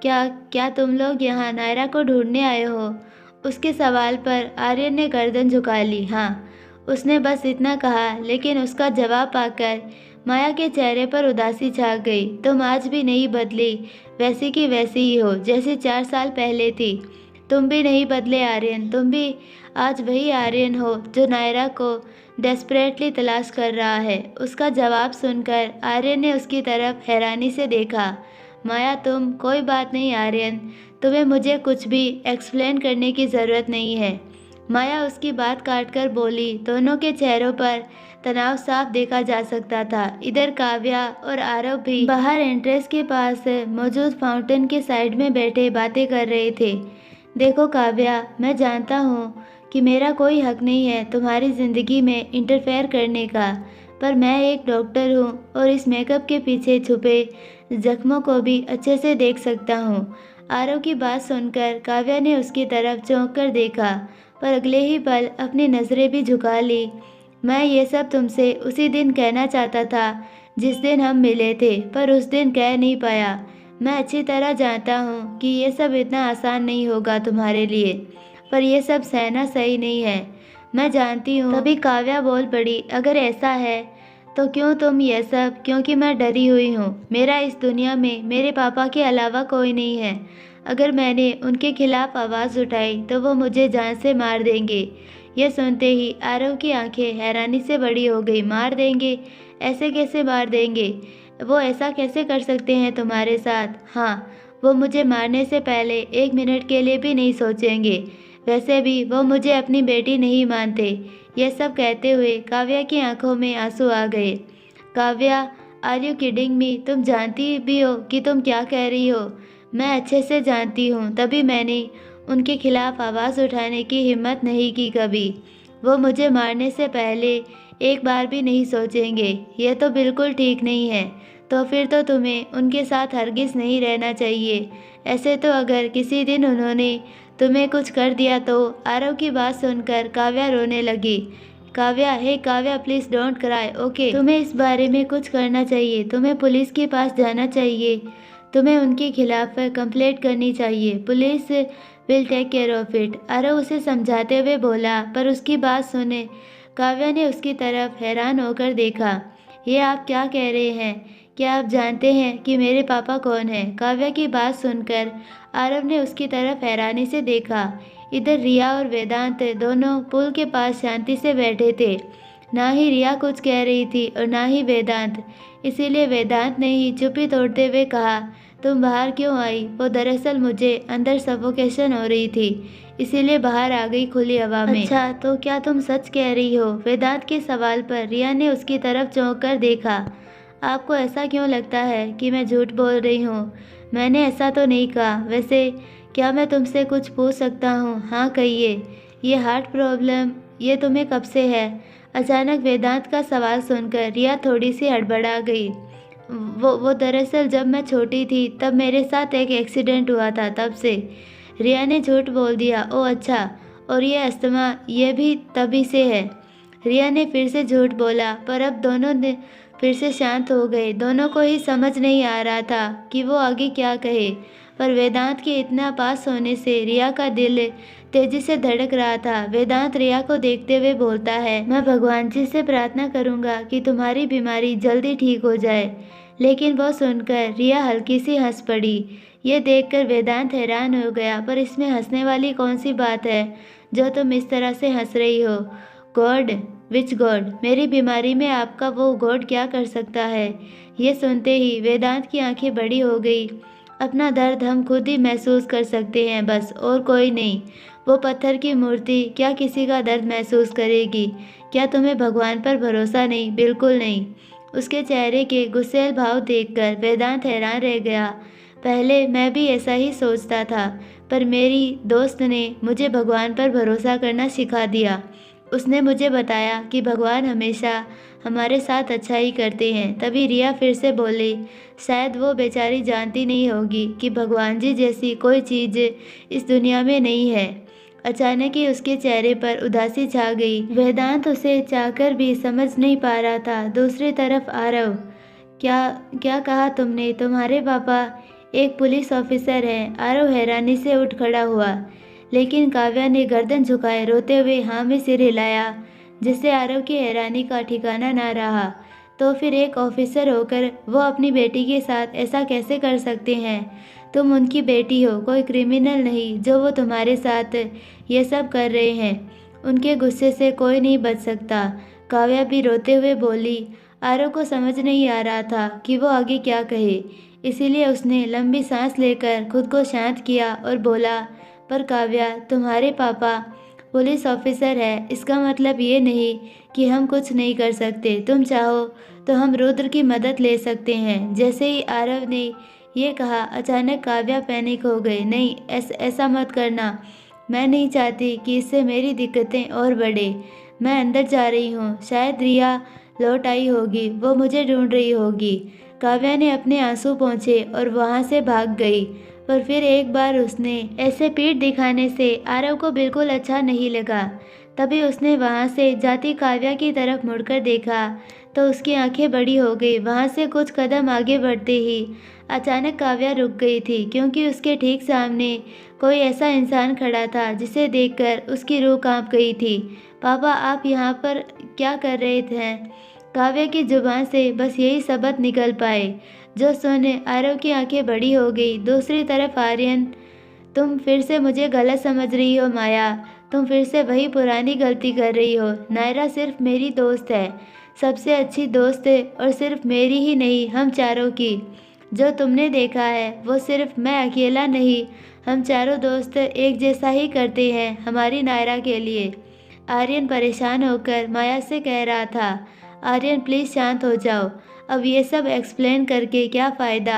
[SPEAKER 1] क्या क्या तुम लोग यहाँ नायरा को ढूंढने आए हो? उसके सवाल पर आर्यन ने गर्दन झुका ली। हाँ, उसने बस इतना कहा, लेकिन उसका जवाब पाकर माया के चेहरे पर उदासी छा गई। तुम आज भी नहीं बदली, वैसी की वैसी ही हो जैसे 4 साल पहले थी। तुम भी नहीं बदले आर्यन, तुम भी आज वही आर्यन हो जो नायरा को डेस्परेटली तलाश कर रहा है। उसका जवाब सुनकर आर्यन ने उसकी तरफ हैरानी से देखा। माया, तुम? कोई बात नहीं आर्यन, तुम्हें मुझे कुछ भी एक्सप्लेन करने की ज़रूरत नहीं है। माया उसकी बात काटकर बोली। दोनों के चेहरों पर तनाव साफ देखा जा सकता था। इधर काव्या और आरव भी बाहर एंट्रेंस के पास मौजूद फाउंटेन के साइड में बैठे बातें कर रहे थे। देखो काव्या, मैं जानता हूँ कि मेरा कोई हक नहीं है तुम्हारी ज़िंदगी में इंटरफेयर करने का, पर मैं एक डॉक्टर हूँ और इस मेकअप के पीछे छुपे जख्मों को भी अच्छे से देख सकता हूँ। आरव की बात सुनकर काव्या ने उसकी तरफ चौंक कर देखा, पर अगले ही पल अपनी नज़रें भी झुका ली। मैं ये सब तुमसे उसी दिन कहना चाहता था जिस दिन हम मिले थे, पर उस दिन कह नहीं पाया। मैं अच्छी तरह जानता हूँ कि ये सब इतना आसान नहीं होगा तुम्हारे लिए, पर यह सब सहना सही नहीं है। मैं जानती हूँ। तभी काव्या बोल पड़ी, अगर ऐसा है तो क्यों तुम ये सब? क्योंकि मैं डरी हुई हूँ। मेरा इस दुनिया में मेरे पापा के अलावा कोई नहीं है। अगर मैंने उनके खिलाफ आवाज़ उठाई तो वो मुझे जान से मार देंगे। यह सुनते ही आरव की आंखें हैरानी से बड़ी हो गई। मार देंगे? ऐसे कैसे मार देंगे? वो ऐसा कैसे कर सकते हैं तुम्हारे साथ? हाँ, वो मुझे मारने से पहले 1 मिनट के लिए भी नहीं सोचेंगे। वैसे भी वो मुझे अपनी बेटी नहीं मानते। यह सब कहते हुए काव्या की आंखों में आंसू आ गए। Kavya, are you kidding me? तुम जानती भी हो कि तुम क्या कह रही हो? मैं अच्छे से जानती हूँ, तभी मैंने उनके खिलाफ आवाज़ उठाने की हिम्मत नहीं की कभी। वो मुझे मारने से पहले एक बार भी नहीं सोचेंगे। यह तो बिल्कुल ठीक नहीं है। तो फिर तो तुम्हें उनके साथ हरगिज़ नहीं रहना चाहिए। ऐसे तो अगर किसी दिन उन्होंने तुम्हें कुछ कर दिया तो। आरव की बात सुनकर काव्या रोने लगी। Kavya, hey Kavya, please don't cry, okay? तुम्हें इस बारे में कुछ करना चाहिए। तुम्हें पुलिस के पास जाना चाहिए। तुम्हें उनके खिलाफ कंप्लेंट करनी चाहिए। Police will take care of it. Aarav उसे समझाते हुए बोला, पर उसकी बात सुने काव्या ने उसकी तरफ हैरान होकर देखा। ये आप क्या कह रहे हैं? क्या आप जानते हैं कि मेरे पापा कौन हैं? काव्या की बात सुनकर आरव ने उसकी तरफ हैरानी से देखा। इधर रिया और वेदांत दोनों पुल के पास शांति से बैठे थे। ना ही रिया कुछ कह रही थी और ना ही वेदांत। इसीलिए वेदांत ने ही चुप्पी तोड़ते हुए कहा, तुम बाहर क्यों आई? वो दरअसल मुझे अंदर सफोकेशन हो रही थी, इसीलिए बाहर आ गई खुली हवा में। अच्छा, तो क्या तुम सच कह रही हो? वेदांत के सवाल पर रिया ने उसकी तरफ चौंक कर देखा। आपको ऐसा क्यों लगता है कि मैं झूठ बोल रही हूँ? मैंने ऐसा तो नहीं कहा। वैसे क्या मैं तुमसे कुछ पूछ सकता हूँ? हाँ कहिए। ये हार्ट प्रॉब्लम, ये तुम्हें कब से है? अचानक वेदांत का सवाल सुनकर रिया थोड़ी सी हड़बड़ा गई। वो दरअसल जब मैं छोटी थी तब मेरे साथ एक एक्सीडेंट हुआ था, तब से। रिया ने झूठ बोल दिया। ओह अच्छा, और ये अस्थमा, ये भी तभी से है? रिया ने फिर से झूठ बोला, पर अब दोनों ने फिर से शांत हो गए। दोनों को ही समझ नहीं आ रहा था कि वो आगे क्या कहे, पर वेदांत के इतना पास होने से रिया का दिल तेजी से धड़क रहा था। वेदांत रिया को देखते हुए बोलता है, मैं भगवान जी से प्रार्थना करूंगा कि तुम्हारी बीमारी जल्दी ठीक हो जाए। लेकिन वो सुनकर रिया हल्की सी हंस पड़ी। ये देखकर वेदांत हैरान हो गया, पर इसमें हंसने वाली कौन सी बात है जो तुम इस तरह से हंस रही हो? गॉड? Which God? मेरी बीमारी में आपका वो गॉड क्या कर सकता है? ये सुनते ही वेदांत की आंखें बड़ी हो गई। अपना दर्द हम खुद ही महसूस कर सकते हैं बस, और कोई नहीं। वो पत्थर की मूर्ति क्या किसी का दर्द महसूस करेगी? क्या तुम्हें भगवान पर भरोसा नहीं? बिल्कुल नहीं। उसके चेहरे के गुस्सैल भाव देखकर वेदांत हैरान रह गया। पहले मैं भी ऐसा ही सोचता था, पर मेरी दोस्त ने मुझे भगवान पर भरोसा करना सिखा दिया। उसने मुझे बताया कि भगवान हमेशा हमारे साथ अच्छा ही करते हैं। तभी रिया फिर से बोली, शायद वो बेचारी जानती नहीं होगी कि भगवान जी जैसी कोई चीज़ इस दुनिया में नहीं है। अचानक ही उसके चेहरे पर उदासी छा गई। वेदांत उसे चाहकर भी समझ नहीं पा रहा था। दूसरी तरफ आरव, क्या क्या कहा तुमने? तुम्हारे पापा एक पुलिस ऑफिसर हैं? आरव हैरानी से उठ खड़ा हुआ, लेकिन काव्या ने गर्दन झुकाए रोते हुए हाँ में सिर हिलाया, जिससे आरव की हैरानी का ठिकाना ना रहा। तो फिर एक ऑफिसर होकर वो अपनी बेटी के साथ ऐसा कैसे कर सकते हैं? तुम उनकी बेटी हो, कोई क्रिमिनल नहीं जो वो तुम्हारे साथ ये सब कर रहे हैं। उनके गुस्से से कोई नहीं बच सकता। काव्या भी रोते हुए बोली। आरव को समझ नहीं आ रहा था कि वो आगे क्या कहे, इसीलिए उसने लंबी सांस लेकर खुद को शांत किया और बोला, पर काव्या, तुम्हारे पापा पुलिस ऑफिसर है, इसका मतलब ये नहीं कि हम कुछ नहीं कर सकते। तुम चाहो तो हम रुद्र की मदद ले सकते हैं। जैसे ही आरव ने ये कहा, अचानक काव्या पैनिक हो गई। नहीं, ऐसा मत करना। मैं नहीं चाहती कि इससे मेरी दिक्कतें और बढ़े। मैं अंदर जा रही हूँ, शायद रिया लौट आई होगी, वो मुझे ढूंढ रही होगी। काव्या ने अपने आंसू पोंछे और वहाँ से भाग गई। पर फिर एक बार उसने ऐसे पीठ दिखाने से आरव को बिल्कुल अच्छा नहीं लगा। तभी उसने वहाँ से जाती काव्या की तरफ मुड़कर देखा तो उसकी आंखें बड़ी हो गई। वहाँ से कुछ कदम आगे बढ़ते ही अचानक काव्या रुक गई थी, क्योंकि उसके ठीक सामने कोई ऐसा इंसान खड़ा था जिसे देखकर उसकी रूह कांप गई थी। पापा, आप यहाँ पर क्या कर रहे थे? काव्या की जुबान से बस यही शब्द निकल पाए, जो सुन आरव की आंखें बड़ी हो गई। दूसरी तरफ आर्यन, तुम फिर से मुझे गलत समझ रही हो माया। तुम फिर से वही पुरानी गलती कर रही हो। नायरा सिर्फ मेरी दोस्त है, सबसे अच्छी दोस्त है, और सिर्फ मेरी ही नहीं, हम चारों की। जो तुमने देखा है वो सिर्फ मैं अकेला नहीं, हम चारों दोस्त एक जैसा ही करते हैं हमारी नायरा के लिए। आर्यन परेशान होकर माया से कह रहा था। आर्यन, प्लीज़ शांत हो जाओ। अब ये सब एक्सप्लेन करके क्या फ़ायदा?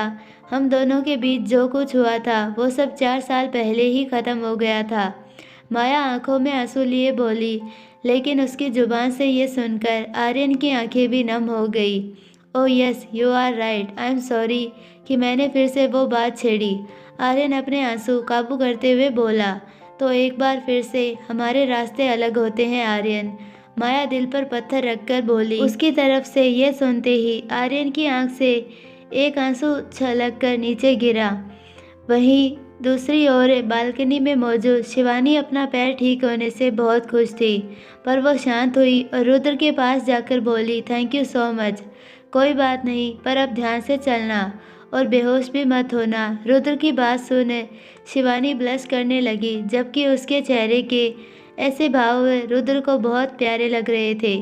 [SPEAKER 1] हम दोनों के बीच जो कुछ हुआ था वो सब 4 साल पहले ही ख़त्म हो गया था। माया आंखों में आंसू लिए बोली, लेकिन उसकी जुबान से ये सुनकर आर्यन की आंखें भी नम हो गई। Oh yes, you are right, I am sorry कि मैंने फिर से वो बात छेड़ी। आर्यन अपने आंसू काबू करते हुए बोला। तो एक बार फिर से हमारे रास्ते अलग होते हैं आर्यन। माया दिल पर पत्थर रखकर बोली। उसकी तरफ से ये सुनते ही आर्यन की आंख से एक आंसू छलक कर नीचे गिरा। वहीं दूसरी ओर बालकनी में मौजूद शिवानी अपना पैर ठीक होने से बहुत खुश थी, पर वो शांत हुई और रुद्र के पास जाकर बोली, थैंक यू सो मच। कोई बात नहीं, पर अब ध्यान से चलना और बेहोश भी मत होना। रुद्र की बात सुन शिवानी ब्लश करने लगी, जबकि उसके चेहरे के ऐसे भाव रुद्र को बहुत प्यारे लग रहे थे।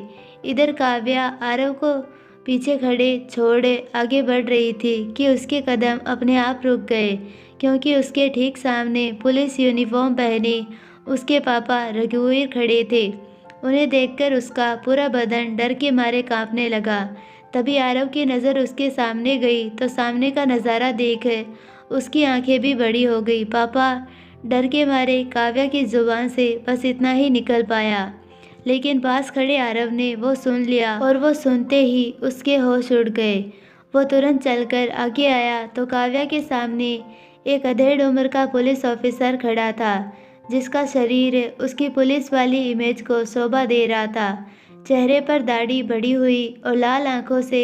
[SPEAKER 1] इधर काव्या आरव को पीछे खड़े छोड़े आगे बढ़ रही थी कि उसके कदम अपने आप रुक गए, क्योंकि उसके ठीक सामने पुलिस यूनिफॉर्म पहने उसके पापा रघुवीर खड़े थे। उन्हें देखकर उसका पूरा बदन डर के मारे कांपने लगा। तभी आरव की नज़र उसके सामने गई तो सामने का नज़ारा देख उसकी आंखें भी बड़ी हो गई। पापा, डर के मारे काव्या की जुबान से बस इतना ही निकल पाया, लेकिन पास खड़े आरव ने वो सुन लिया और वो सुनते ही उसके होश उड़ गए। वो तुरंत चलकर आगे आया तो काव्या के सामने एक अधेड़ उम्र का पुलिस ऑफिसर खड़ा था, जिसका शरीर उसकी पुलिस वाली इमेज को शोभा दे रहा था। चेहरे पर दाढ़ी बढ़ी हुई और लाल आंखों से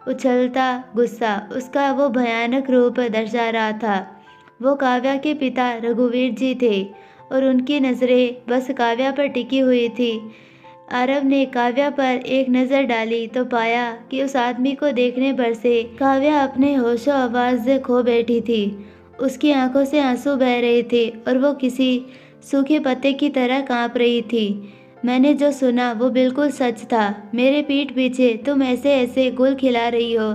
[SPEAKER 1] उछलता गुस्सा उसका वो भयानक रूप दर्शा रहा था। वो काव्या के पिता रघुवीर जी थे और उनकी नज़रें बस काव्या पर टिकी हुई थी। आरव ने काव्या पर एक नज़र डाली तो पाया कि उस आदमी को देखने पर से काव्या अपने होशो आवाज़ से खो बैठी थी। उसकी आंखों से आंसू बह रहे थे और वो किसी सूखे पत्ते की तरह कांप रही थी। मैंने जो सुना वो बिल्कुल सच था। मेरे पीठ पीछे तुम ऐसे ऐसे गुल खिला रही हो।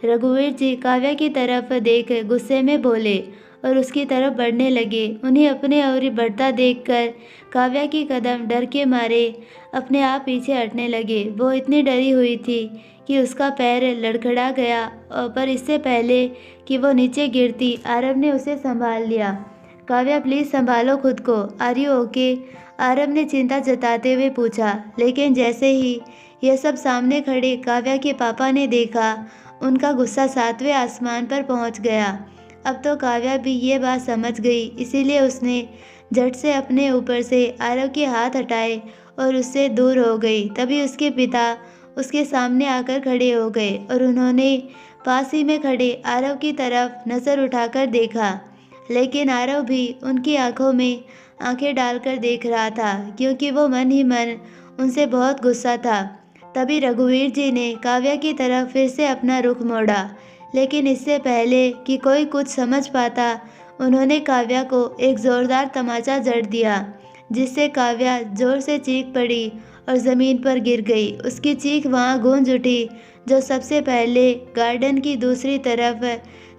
[SPEAKER 1] रघुवीर जी काव्या की तरफ देख गुस्से में बोले और उसकी तरफ बढ़ने लगे। उन्हें अपने ओर बढ़ता देखकर काव्या की कदम डर के मारे अपने आप पीछे हटने लगे। वो इतनी डरी हुई थी कि उसका पैर लड़खड़ा गया, पर इससे पहले कि वो नीचे गिरती आरव ने उसे संभाल लिया। काव्या, प्लीज़ संभालो खुद को। Are you okay? आरव ने चिंता जताते हुए पूछा। लेकिन जैसे ही यह सब सामने खड़े काव्या के पापा ने देखा, उनका गुस्सा 7वें आसमान पर पहुंच गया। अब तो काव्या भी ये बात समझ गई, इसीलिए उसने झट से अपने ऊपर से आरव के हाथ हटाए और उससे दूर हो गई। तभी उसके पिता उसके सामने आकर खड़े हो गए और उन्होंने पास ही में खड़े आरव की तरफ नज़र उठाकर देखा, लेकिन आरव भी उनकी आंखों में आंखें डालकर देख रहा था, क्योंकि वो मन ही मन उनसे बहुत गुस्सा था। तभी रघुवीर जी ने काव्या की तरफ फिर से अपना रुख मोड़ा, लेकिन इससे पहले कि कोई कुछ समझ पाता, उन्होंने काव्या को एक ज़ोरदार तमाचा जड़ दिया, जिससे काव्या जोर से चीख पड़ी और ज़मीन पर गिर गई। उसकी चीख वहाँ गूंज उठी जो सबसे पहले गार्डन की दूसरी तरफ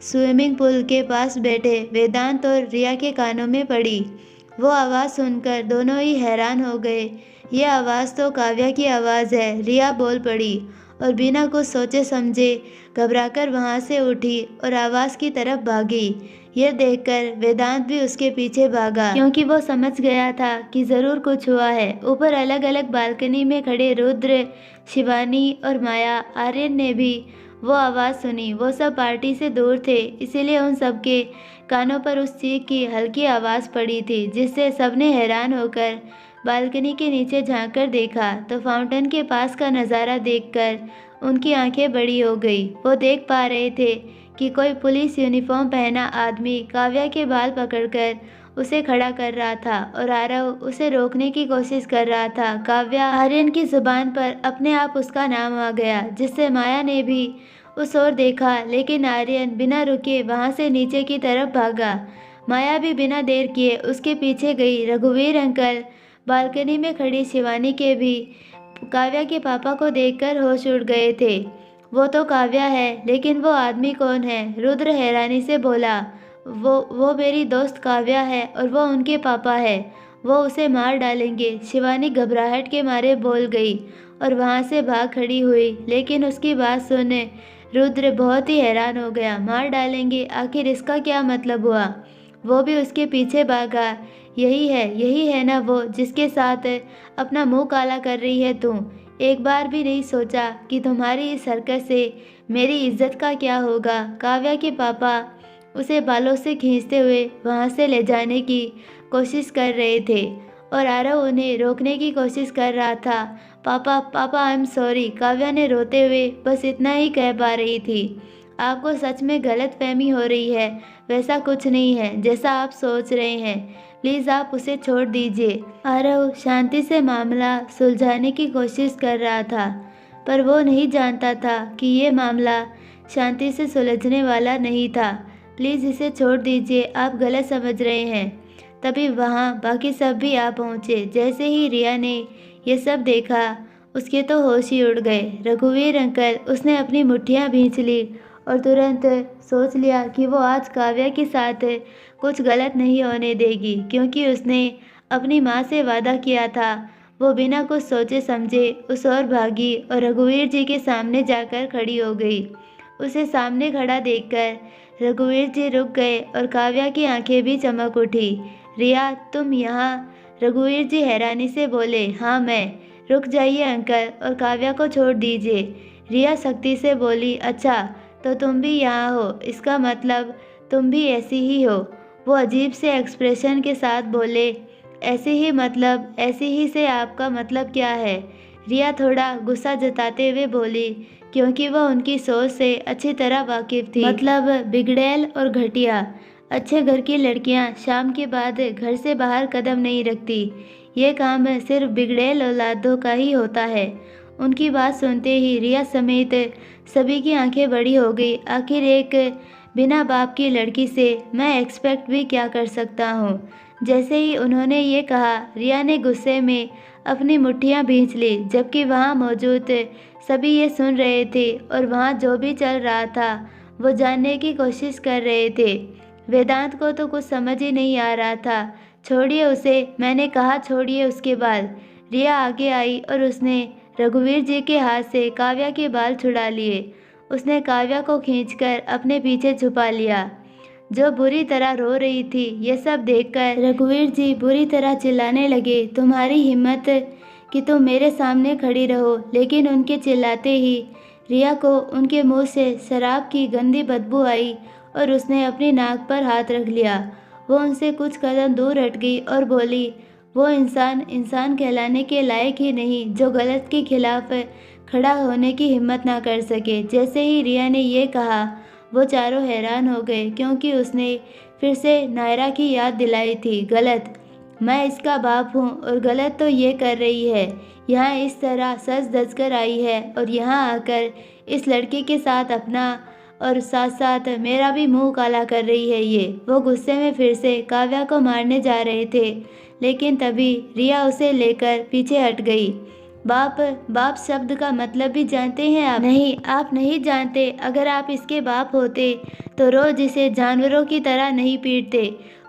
[SPEAKER 1] स्विमिंग पूल के पास बैठे वेदांत और रिया के कानों में पड़ी। वो आवाज़ सुनकर दोनों ही हैरान हो गए। ये आवाज़ तो काव्या की आवाज़ है, रिया बोल पड़ी और बिना कुछ सोचे समझे घबराकर वहाँ से उठी और आवाज़ की तरफ भागी। यह देखकर वेदांत भी उसके पीछे भागा, क्योंकि वो समझ गया था कि ज़रूर कुछ हुआ है। ऊपर अलग अलग बालकनी में खड़े रुद्र, शिवानी और माया, आर्यन ने भी वो आवाज़ सुनी। वो सब पार्टी से दूर थे, इसीलिए उन सबके कानों पर उस चीख की हल्की आवाज़ पड़ी थी, जिससे सबने हैरान होकर बालकनी के नीचे झांककर देखा तो फाउंटेन के पास का नज़ारा देखकर उनकी आंखें बड़ी हो गई। वो देख पा रहे थे कि कोई पुलिस यूनिफॉर्म पहना आदमी काव्या के बाल पकड़कर उसे खड़ा कर रहा था और आरव उसे रोकने की कोशिश कर रहा था। काव्या, आर्यन की जुबान पर अपने आप उसका नाम आ गया, जिससे माया ने भी उस ओर देखा, लेकिन आर्यन बिना रुके वहां से नीचे की तरफ भागा। माया भी बिना देर किए उसके पीछे गई। रघुवीर अंकल बालकनी में खड़ी शिवानी के भी काव्या के पापा को देखकर होश उड़ गए थे। वो तो काव्या है, लेकिन वो आदमी कौन है? रुद्र हैरानी से बोला। वो मेरी दोस्त काव्या है और वो उनके पापा है। वो उसे मार डालेंगे। शिवानी घबराहट के मारे बोल गई और वहाँ से भाग खड़ी हुई, लेकिन उसकी बात सुने रुद्र बहुत ही हैरान हो गया। मार डालेंगे? आखिर इसका क्या मतलब हुआ? वो भी उसके पीछे भागा। यही है ना वो जिसके साथ अपना मुंह काला कर रही है तू? एक बार भी नहीं सोचा कि तुम्हारी इस हरकत से मेरी इज्जत का क्या होगा? काव्या के पापा उसे बालों से खींचते हुए वहाँ से ले जाने की कोशिश कर रहे थे और आरव उन्हें रोकने की कोशिश कर रहा था। पापा पापा, आई एम सॉरी, काव्या ने रोते हुए बस इतना ही कह पा रही थी। आपको सच में गलतफहमी हो रही है, वैसा कुछ नहीं है जैसा आप सोच रहे हैं। प्लीज़ आप उसे छोड़ दीजिए। आरव शांति से मामला सुलझाने की कोशिश कर रहा था, पर वो नहीं जानता था कि ये मामला शांति से सुलझने वाला नहीं था। प्लीज़ इसे छोड़ दीजिए, आप गलत समझ रहे हैं। तभी वहाँ बाकी सब भी आ पहुँचे। जैसे ही रिया ने ये सब देखा, उसके तो होश ही उड़ गए। रघुवीर अंकल, उसने अपनी मुट्ठियाँ भींच ली और तुरंत सोच लिया कि वो आज काव्या के साथ कुछ गलत नहीं होने देगी, क्योंकि उसने अपनी माँ से वादा किया था। वो बिना कुछ सोचे समझे उस ओर भागी और रघुवीर जी के सामने जाकर खड़ी हो गई। उसे सामने खड़ा देखकर रघुवीर जी रुक गए और काव्या की आंखें भी चमक उठी। रिया, तुम यहाँ? रघुवीर जी हैरानी से बोले। हाँ मैं। रुक जाइए अंकल और काव्या को छोड़ दीजिए। रिया सख्ती से बोली। अच्छा, तो तुम भी यहाँ हो, इसका मतलब तुम भी ऐसी ही हो। वो अजीब से एक्सप्रेशन के साथ बोले। ऐसे ही मतलब? ऐसे ही से आपका मतलब क्या है? रिया थोड़ा गुस्सा जताते हुए बोली, क्योंकि वह उनकी सोच से अच्छी तरह वाकिफ थी। मतलब बिगड़ैल और घटिया। अच्छे घर की लड़कियां शाम के बाद घर से बाहर कदम नहीं रखती। ये काम सिर्फ बिगड़ैल औलादों का ही होता है। उनकी बात सुनते ही रिया समेत सभी की आंखें बड़ी हो गई। आखिर एक बिना बाप की लड़की से मैं एक्सपेक्ट भी क्या कर सकता हूँ? जैसे ही उन्होंने ये कहा, रिया ने गुस्से में अपनी मुट्ठियाँ भींच ली, जबकि वहाँ मौजूद सभी ये सुन रहे थे और वहाँ जो भी चल रहा था वो जानने की कोशिश कर रहे थे। वेदांत को तो कुछ समझ ही नहीं आ रहा था। छोड़िए उसे, मैंने कहा छोड़िए उसके बाल। रिया आगे आई और उसने रघुवीर जी के हाथ से काव्या के बाल छुड़ा लिए। उसने काव्या को खींचकर अपने पीछे छुपा लिया, जो बुरी तरह रो रही थी। यह सब देखकर रघुवीर जी बुरी तरह चिल्लाने लगे। तुम्हारी हिम्मत कि तुम मेरे सामने खड़ी रहो। लेकिन उनके चिल्लाते ही रिया को उनके मुंह से शराब की गंदी बदबू आई और उसने अपनी नाक पर हाथ रख लिया। वो उनसे कुछ कदम दूर हट गई और बोली, वो इंसान कहलाने के लायक ही नहीं जो गलत के खिलाफ खड़ा होने की हिम्मत ना कर सके। जैसे ही रिया ने ये कहा, वो चारों हैरान हो गए, क्योंकि उसने फिर से नायरा की याद दिलाई थी। गलत? मैं इसका बाप हूँ और गलत तो ये कर रही है। यहाँ इस तरह सच धज कर आई है और यहाँ आकर इस लड़के के साथ अपना और साथ साथ मेरा भी मुंह काला कर रही है ये। वो गुस्से में फिर से काव्या को मारने जा रहे थे, लेकिन तभी रिया उसे लेकर पीछे हट गई। बाप शब्द का मतलब भी जानते हैं आप? नहीं, आप नहीं जानते। अगर आप इसके बाप होते तो रोज इसे जानवरों की तरह नहीं पीटते।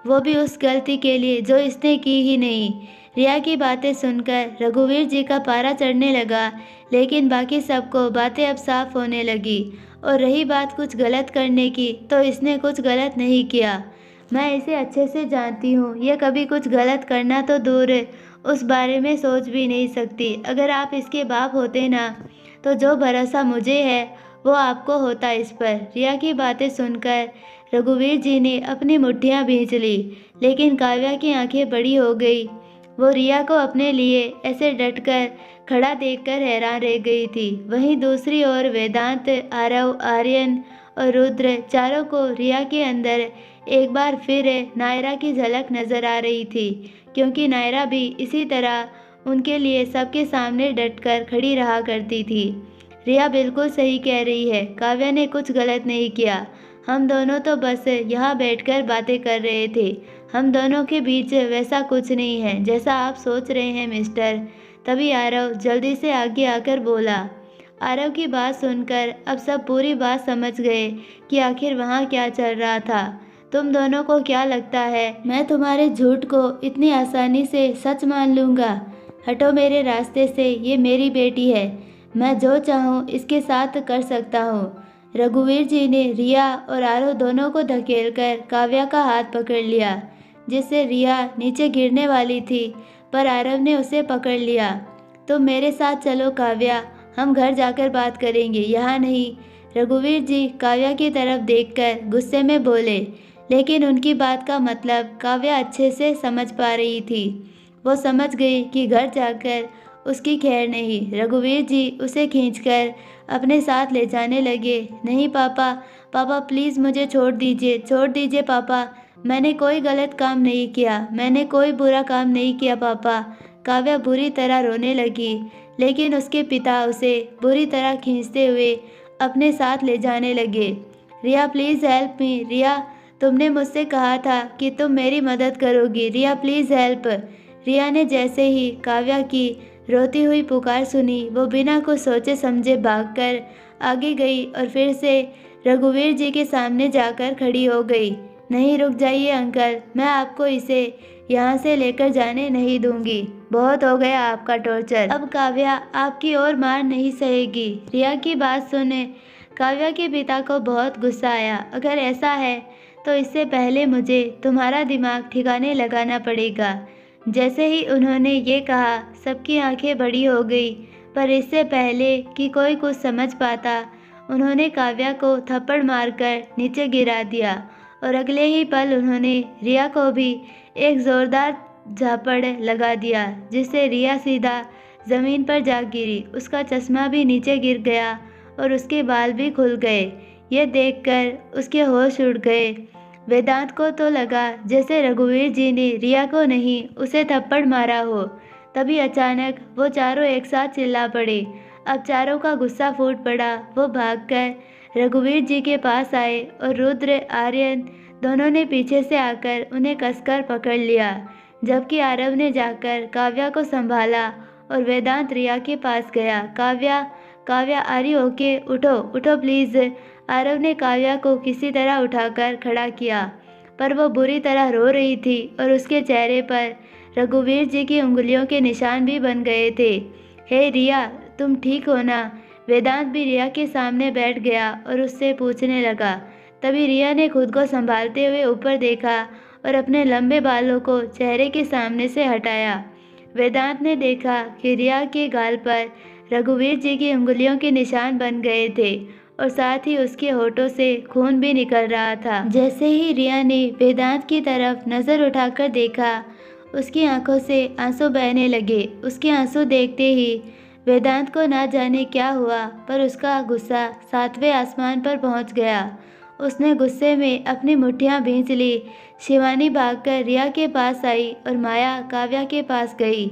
[SPEAKER 1] वो भी उस गलती के लिए जो इसने की ही नहीं। रिया की बातें सुनकर रघुवीर जी का पारा चढ़ने लगा, लेकिन बाकी सबको बातें अब साफ होने लगी। और रही बात कुछ गलत करने की, तो इसने कुछ गलत नहीं किया। मैं इसे अच्छे से जानती हूँ, यह कभी कुछ गलत करना तो दूर है, उस बारे में सोच भी नहीं सकती। अगर आप इसके बाप होते ना, तो जो भरोसा मुझे है वो आपको होता इस पर। रिया की बातें सुनकर रघुवीर जी ने अपनी मुट्ठियां भींच ली, लेकिन काव्या की आंखें बड़ी हो गई। वो रिया को अपने लिए ऐसे डटकर खड़ा देखकर हैरान रह गई थी। वहीं दूसरी ओर वेदांत, आरव, आर्यन और रुद्र चारों को रिया के अंदर एक बार फिर नायरा की झलक नजर आ रही थी, क्योंकि नायरा भी इसी तरह उनके लिए सबके सामने डटकर खड़ी रहा करती थी। रिया बिल्कुल सही कह रही है, काव्या ने कुछ गलत नहीं किया। हम दोनों तो बस यहाँ बैठकर बातें कर रहे थे। हम दोनों के बीच वैसा कुछ नहीं है जैसा आप सोच रहे हैं मिस्टर। तभी आरव जल्दी से आगे आकर बोला। आरव की बात सुनकर अब सब पूरी बात समझ गए कि आखिर वहाँ क्या चल रहा था। तुम दोनों को क्या लगता है मैं तुम्हारे झूठ को इतनी आसानी से सच मान लूँगा? हटो मेरे रास्ते से, ये मेरी बेटी है। मैं जो चाहूँ इसके साथ कर सकता हूँ। रघुवीर जी ने रिया और आरव दोनों को धकेलकर काव्या का हाथ पकड़ लिया, जिससे रिया नीचे गिरने वाली थी, पर आरव ने उसे पकड़ लिया। तुम मेरे साथ चलो काव्या, हम घर जाकर बात करेंगे, यहाँ नहीं। रघुवीर जी काव्या की तरफ देखकर गुस्से में बोले, लेकिन उनकी बात का मतलब काव्या अच्छे से समझ पा रही थी। वो समझ गई कि घर जाकर उसकी खैर नहीं। रघुवीर जी उसे खींचकर अपने साथ ले जाने लगे। नहीं पापा, पापा प्लीज़ मुझे छोड़ दीजिए पापा। मैंने कोई गलत काम नहीं किया, मैंने कोई बुरा काम नहीं किया पापा। काव्या बुरी तरह रोने लगी, लेकिन उसके पिता उसे बुरी तरह खींचते हुए अपने साथ ले जाने लगे। रिया प्लीज़ हेल्प मी। रिया, तुमने मुझसे कहा था कि तुम मेरी मदद करोगी। रिया प्लीज़ हेल्प। रिया ने जैसे ही काव्या की रोती हुई पुकार सुनी, वो बिना कुछ सोचे समझे भागकर आगे गई और फिर से रघुवीर जी के सामने जाकर खड़ी हो गई। नहीं, रुक जाइए अंकल, मैं आपको इसे यहाँ से लेकर जाने नहीं दूंगी। बहुत हो गया आपका टॉर्चर। अब काव्या आपकी और मार नहीं सहेगी। रिया की बात सुने काव्या के पिता को बहुत गुस्सा आया। अगर ऐसा है तो इससे पहले मुझे तुम्हारा दिमाग ठिकाने लगाना पड़ेगा। जैसे ही उन्होंने ये कहा, सबकी आंखें बड़ी हो गई, पर इससे पहले कि कोई कुछ समझ पाता, उन्होंने काव्या को थप्पड़ मारकर नीचे गिरा दिया और अगले ही पल उन्होंने रिया को भी एक जोरदार झापड़ लगा दिया, जिससे रिया सीधा ज़मीन पर जा गिरी। उसका चश्मा भी नीचे गिर गया और उसके बाल भी खुल गए। ये देखकर उसके होश उड़ गए। वेदांत को तो लगा जैसे रघुवीर जी ने रिया को नहीं, उसे थप्पड़ मारा हो। तभी अचानक वो चारों एक साथ चिल्ला पड़े। अब चारों का गुस्सा फूट पड़ा। वो भागकर रघुवीर जी के पास आए और रुद्र, आर्यन दोनों ने पीछे से आकर उन्हें कसकर पकड़ लिया, जबकि आरव ने जाकर काव्या को संभाला और वेदांत रिया के पास गया। काव्या, काव्या आरी होके उठो, उठो प्लीज़। आरव ने काव्या को किसी तरह उठाकर खड़ा किया, पर वो बुरी तरह रो रही थी और उसके चेहरे पर रघुवीर जी की उंगलियों के निशान भी बन गए थे। हे रिया, तुम ठीक हो ना? वेदांत भी रिया के सामने बैठ गया और उससे पूछने लगा। तभी रिया ने खुद को संभालते हुए ऊपर देखा और अपने लंबे बालों को चेहरे के सामने से हटाया। वेदांत ने देखा कि रिया के गाल पर रघुवीर जी की उंगलियों के निशान बन गए थे और साथ ही उसके होठों से खून भी निकल रहा था। जैसे ही रिया ने वेदांत की तरफ नज़र उठाकर देखा, उसकी आंखों से आंसू बहने लगे। उसके आंसू देखते ही वेदांत को ना जाने क्या हुआ, पर उसका गुस्सा 7वें आसमान पर पहुंच गया। उसने गुस्से में अपनी मुट्ठियां भींच ली। शिवानी भागकर रिया के पास आई और माया काव्या के पास गई।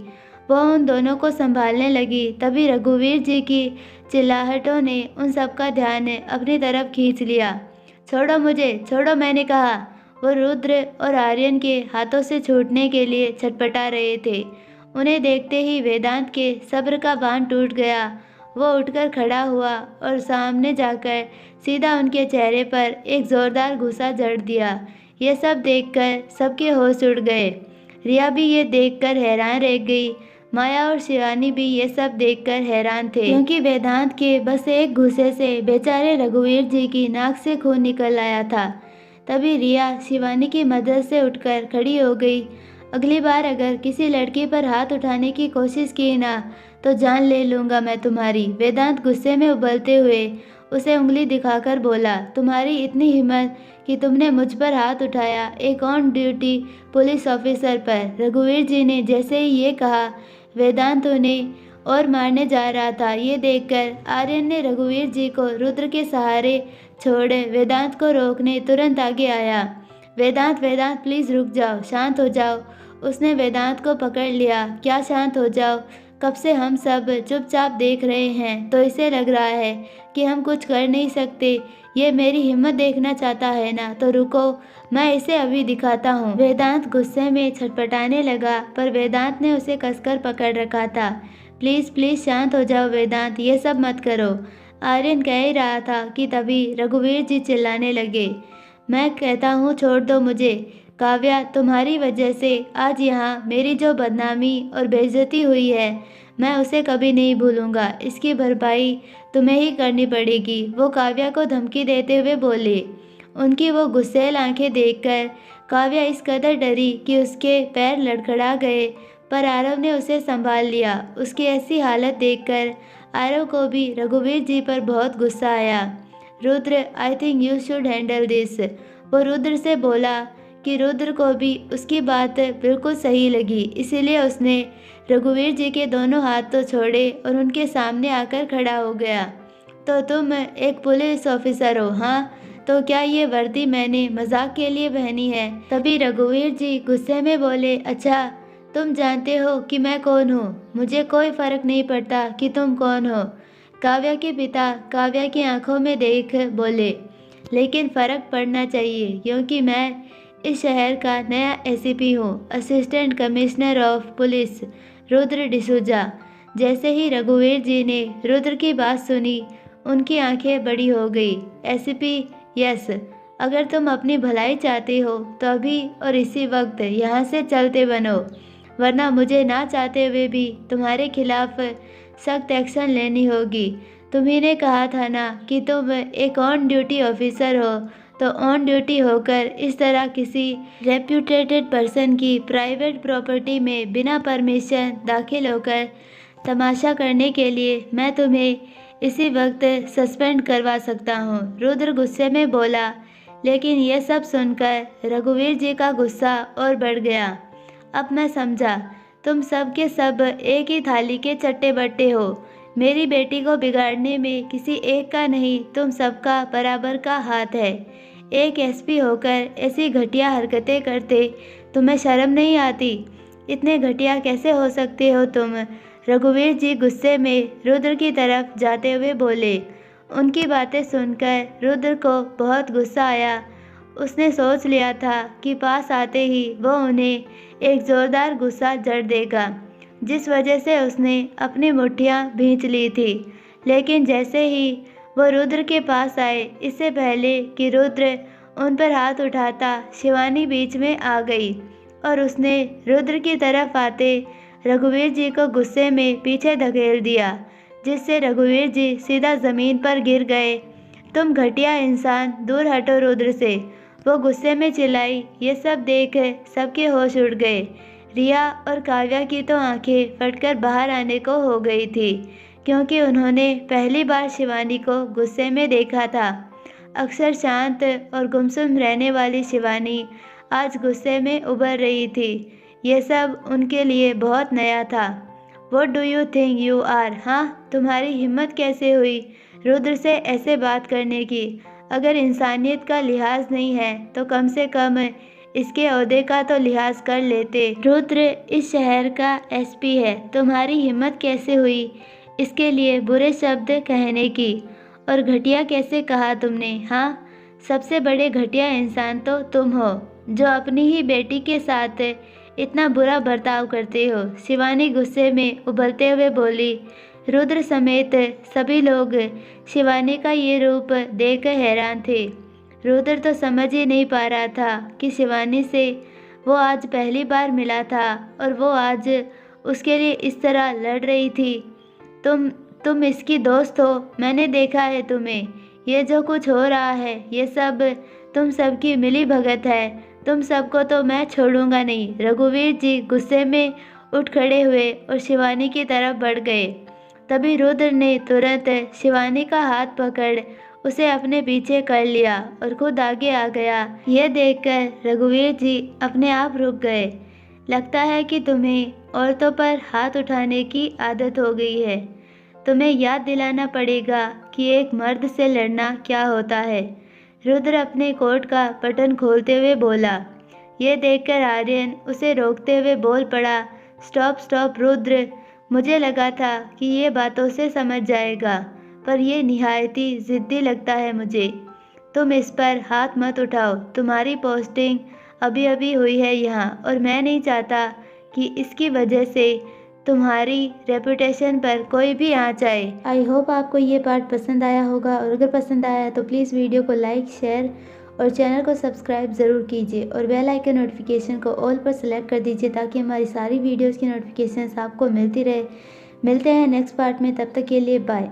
[SPEAKER 1] वो उन दोनों को संभालने लगी। तभी रघुवीर जी की चिल्लाहटों ने उन सबका ध्यान अपनी तरफ खींच लिया। छोड़ो मुझे, छोड़ो, मैंने कहा। वो रुद्र और आर्यन के हाथों से छूटने के लिए छटपटा रहे थे। उन्हें देखते ही वेदांत के सब्र का बांध टूट गया। वो उठकर खड़ा हुआ और सामने जाकर सीधा उनके चेहरे पर एक जोरदार घूंसा जड़ दिया। ये सब देखकर सबके होश उड़ गए। रिया भी ये देखकर हैरान रह गई। माया और शिवानी भी ये सब देखकर हैरान थे, क्योंकि वेदांत के बस एक घूंसे से बेचारे रघुवीर जी की नाक से खून निकल आया था। तभी रिया शिवानी की मदद से उठकर खड़ी हो गई। अगली बार अगर किसी लड़की पर हाथ उठाने की कोशिश की ना तो जान ले लूँगा मैं तुम्हारी। वेदांत गुस्से में उबलते हुए उसे उंगली दिखाकर बोला, तुम्हारी इतनी हिम्मत कि तुमने मुझ पर हाथ उठाया, एक ऑन ड्यूटी पुलिस ऑफिसर पर। रघुवीर जी ने जैसे ही ये कहा, वेदांत उन्हें और मारने जा रहा था। ये देखकर आर्यन ने रघुवीर जी को रुद्र के सहारे छोड़ वेदांत को रोकने तुरंत आगे आया। वेदांत वेदांत प्लीज़ रुक जाओ, शांत हो जाओ। उसने वेदांत को पकड़ लिया। क्या शांत हो जाओ? कब से हम सब चुपचाप देख रहे हैं, तो इसे लग रहा है कि हम कुछ कर नहीं सकते। ये मेरी हिम्मत देखना चाहता है ना, तो रुको, मैं इसे अभी दिखाता हूँ। वेदांत गुस्से में छटपटाने लगा, पर वेदांत ने उसे कसकर पकड़ रखा था। प्लीज़ प्लीज़ शांत हो जाओ वेदांत, ये सब मत करो। आर्यन कह ही रहा था कि तभी रघुवीर जी चिल्लाने लगे, मैं कहता हूँ छोड़ दो मुझे। काव्या, तुम्हारी वजह से आज यहाँ मेरी जो बदनामी और बेइज्जती हुई है, मैं उसे कभी नहीं भूलूंगा। इसकी भरपाई तुम्हें ही करनी पड़ेगी। वो काव्या को धमकी देते हुए बोले। उनकी वो गुस्सैल आंखें देखकर काव्या इस कदर डरी कि उसके पैर लड़खड़ा गए, पर आरव ने उसे संभाल लिया। उसकी ऐसी हालत देखकर आरव को भी रघुवीर जी पर बहुत गुस्सा आया। Rudra, I think you should handle this. वो रुद्र से बोला कि रुद्र को भी उसकी बात बिल्कुल सही लगी, इसीलिए उसने रघुवीर जी के दोनों हाथ तो छोड़े और उनके सामने आकर खड़ा हो गया। तो तुम एक पुलिस ऑफिसर हो? हाँ। तो क्या ये वर्दी मैंने मजाक के लिए पहनी है? तभी रघुवीर जी गुस्से में बोले, अच्छा तुम जानते हो कि मैं कौन हूँ? मुझे कोई फर्क नहीं पड़ता कि तुम कौन हो। काव्या के पिता काव्या की आंखों में देख बोले, लेकिन फ़र्क पड़ना चाहिए, क्योंकि मैं इस शहर का नया एसीपी हूँ, assistant commissioner of police Rudra D'Souza. जैसे ही रघुवीर जी ने रुद्र की बात सुनी, उनकी आंखें बड़ी हो गई। एसीपी? यस। अगर तुम अपनी भलाई चाहते हो तो अभी और इसी वक्त यहाँ से चलते बनो, वरना मुझे ना चाहते हुए भी तुम्हारे खिलाफ सख्त एक्शन लेनी होगी। तुम्ही ने कहा था ना कि तुम एक ऑन ड्यूटी ऑफिसर हो, तो ऑन ड्यूटी होकर इस तरह किसी रेप्यूटेटेड पर्सन की प्राइवेट प्रॉपर्टी में बिना परमिशन दाखिल होकर तमाशा करने के लिए मैं तुम्हें इसी वक्त सस्पेंड करवा सकता हूँ। रुद्र गुस्से में बोला, लेकिन यह सब सुनकर रघुवीर जी का गुस्सा और बढ़ गया। अब मैं समझा, तुम सब के सब एक ही थाली के चट्टे बट्टे हो। मेरी बेटी को बिगाड़ने में किसी एक का नहीं, तुम सबका बराबर का हाथ है। एक एसपी होकर ऐसी घटिया हरकतें करते तुम्हें शर्म नहीं आती? इतने घटिया कैसे हो सकते हो तुम? रघुवीर जी गुस्से में रुद्र की तरफ जाते हुए बोले। उनकी बातें सुनकर रुद्र को बहुत गुस्सा आया। उसने सोच लिया था कि पास आते ही वो उन्हें एक ज़ोरदार गुस्सा जड़ देगा, जिस वजह से उसने अपनी मुट्ठियाँ भींच ली थी। लेकिन जैसे ही वो रुद्र के पास आए, इससे पहले कि रुद्र उन पर हाथ उठाता, शिवानी बीच में आ गई और उसने रुद्र की तरफ आते रघुवीर जी को गुस्से में पीछे धकेल दिया, जिससे रघुवीर जी सीधा ज़मीन पर गिर गए। तुम घटिया इंसान, दूर हटो रुद्र से, वो गुस्से में चिल्लाई। ये सब देख सबके होश उड़ गए। रिया और काव्या की तो आंखें फटकर बाहर आने को हो गई थी, क्योंकि उन्होंने पहली बार शिवानी को गुस्से में देखा था। अक्सर शांत और गुमसुम रहने वाली शिवानी आज गुस्से में उभर रही थी। ये सब उनके लिए बहुत नया था। What do you think you are? हाँ, तुम्हारी हिम्मत कैसे हुई रुद्र से ऐसे बात करने की? अगर इंसानियत का लिहाज नहीं है तो कम से कम इसके ओहदे का तो लिहाज कर लेते। रुद्र इस शहर का एसपी है, तुम्हारी हिम्मत कैसे हुई इसके लिए बुरे शब्द कहने की? और घटिया कैसे कहा तुमने? हाँ, सबसे बड़े घटिया इंसान तो तुम हो, जो अपनी ही बेटी के साथ इतना बुरा बर्ताव करते हो। शिवानी गुस्से में उबलते हुए बोली। रुद्र समेत सभी लोग शिवानी का ये रूप देखकर हैरान थे। रुद्र तो समझ ही नहीं पा रहा था कि शिवानी से वो आज पहली बार मिला था और वो आज उसके लिए इस तरह लड़ रही थी। तुम इसकी दोस्त हो, मैंने देखा है तुम्हें। ये जो कुछ हो रहा है ये सब तुम सबकी मिली भगत है। तुम सबको तो मैं छोड़ूंगा नहीं। रघुवीर जी गुस्से में उठ खड़े हुए और शिवानी की तरफ बढ़ गए। तभी रुद्र ने तुरंत शिवानी का हाथ पकड़ उसे अपने पीछे कर लिया और खुद आगे आ गया। यह देखकर रघुवीर जी अपने आप रुक गए। लगता है कि तुम्हें औरतों पर हाथ उठाने की आदत हो गई है। तुम्हें याद दिलाना पड़ेगा कि एक मर्द से लड़ना क्या होता है। रुद्र अपने कोट का बटन खोलते हुए बोला। यह देखकर आर्यन उसे रोकते हुए बोल पड़ा, स्टॉप स्टॉप रुद्र, मुझे लगा था कि ये बातों से समझ जाएगा, पर यह निहायती ज़िद्दी लगता है मुझे। तुम इस पर हाथ मत उठाओ। तुम्हारी पोस्टिंग अभी अभी हुई है यहाँ और मैं नहीं चाहता कि इसकी वजह से तुम्हारी रेपुटेशन पर कोई भी आँच आए। आई होप आपको ये पार्ट पसंद आया होगा और अगर पसंद आया तो प्लीज़ वीडियो को लाइक, शेयर और चैनल को सब्सक्राइब ज़रूर कीजिए और बेल आइकन नोटिफिकेशन को ऑल पर सेलेक्ट कर दीजिए ताकि हमारी सारी वीडियोज़ की नोटिफिकेशंस आपको मिलती रहे। मिलते हैं नेक्स्ट पार्ट में, तब तक के लिए बाय।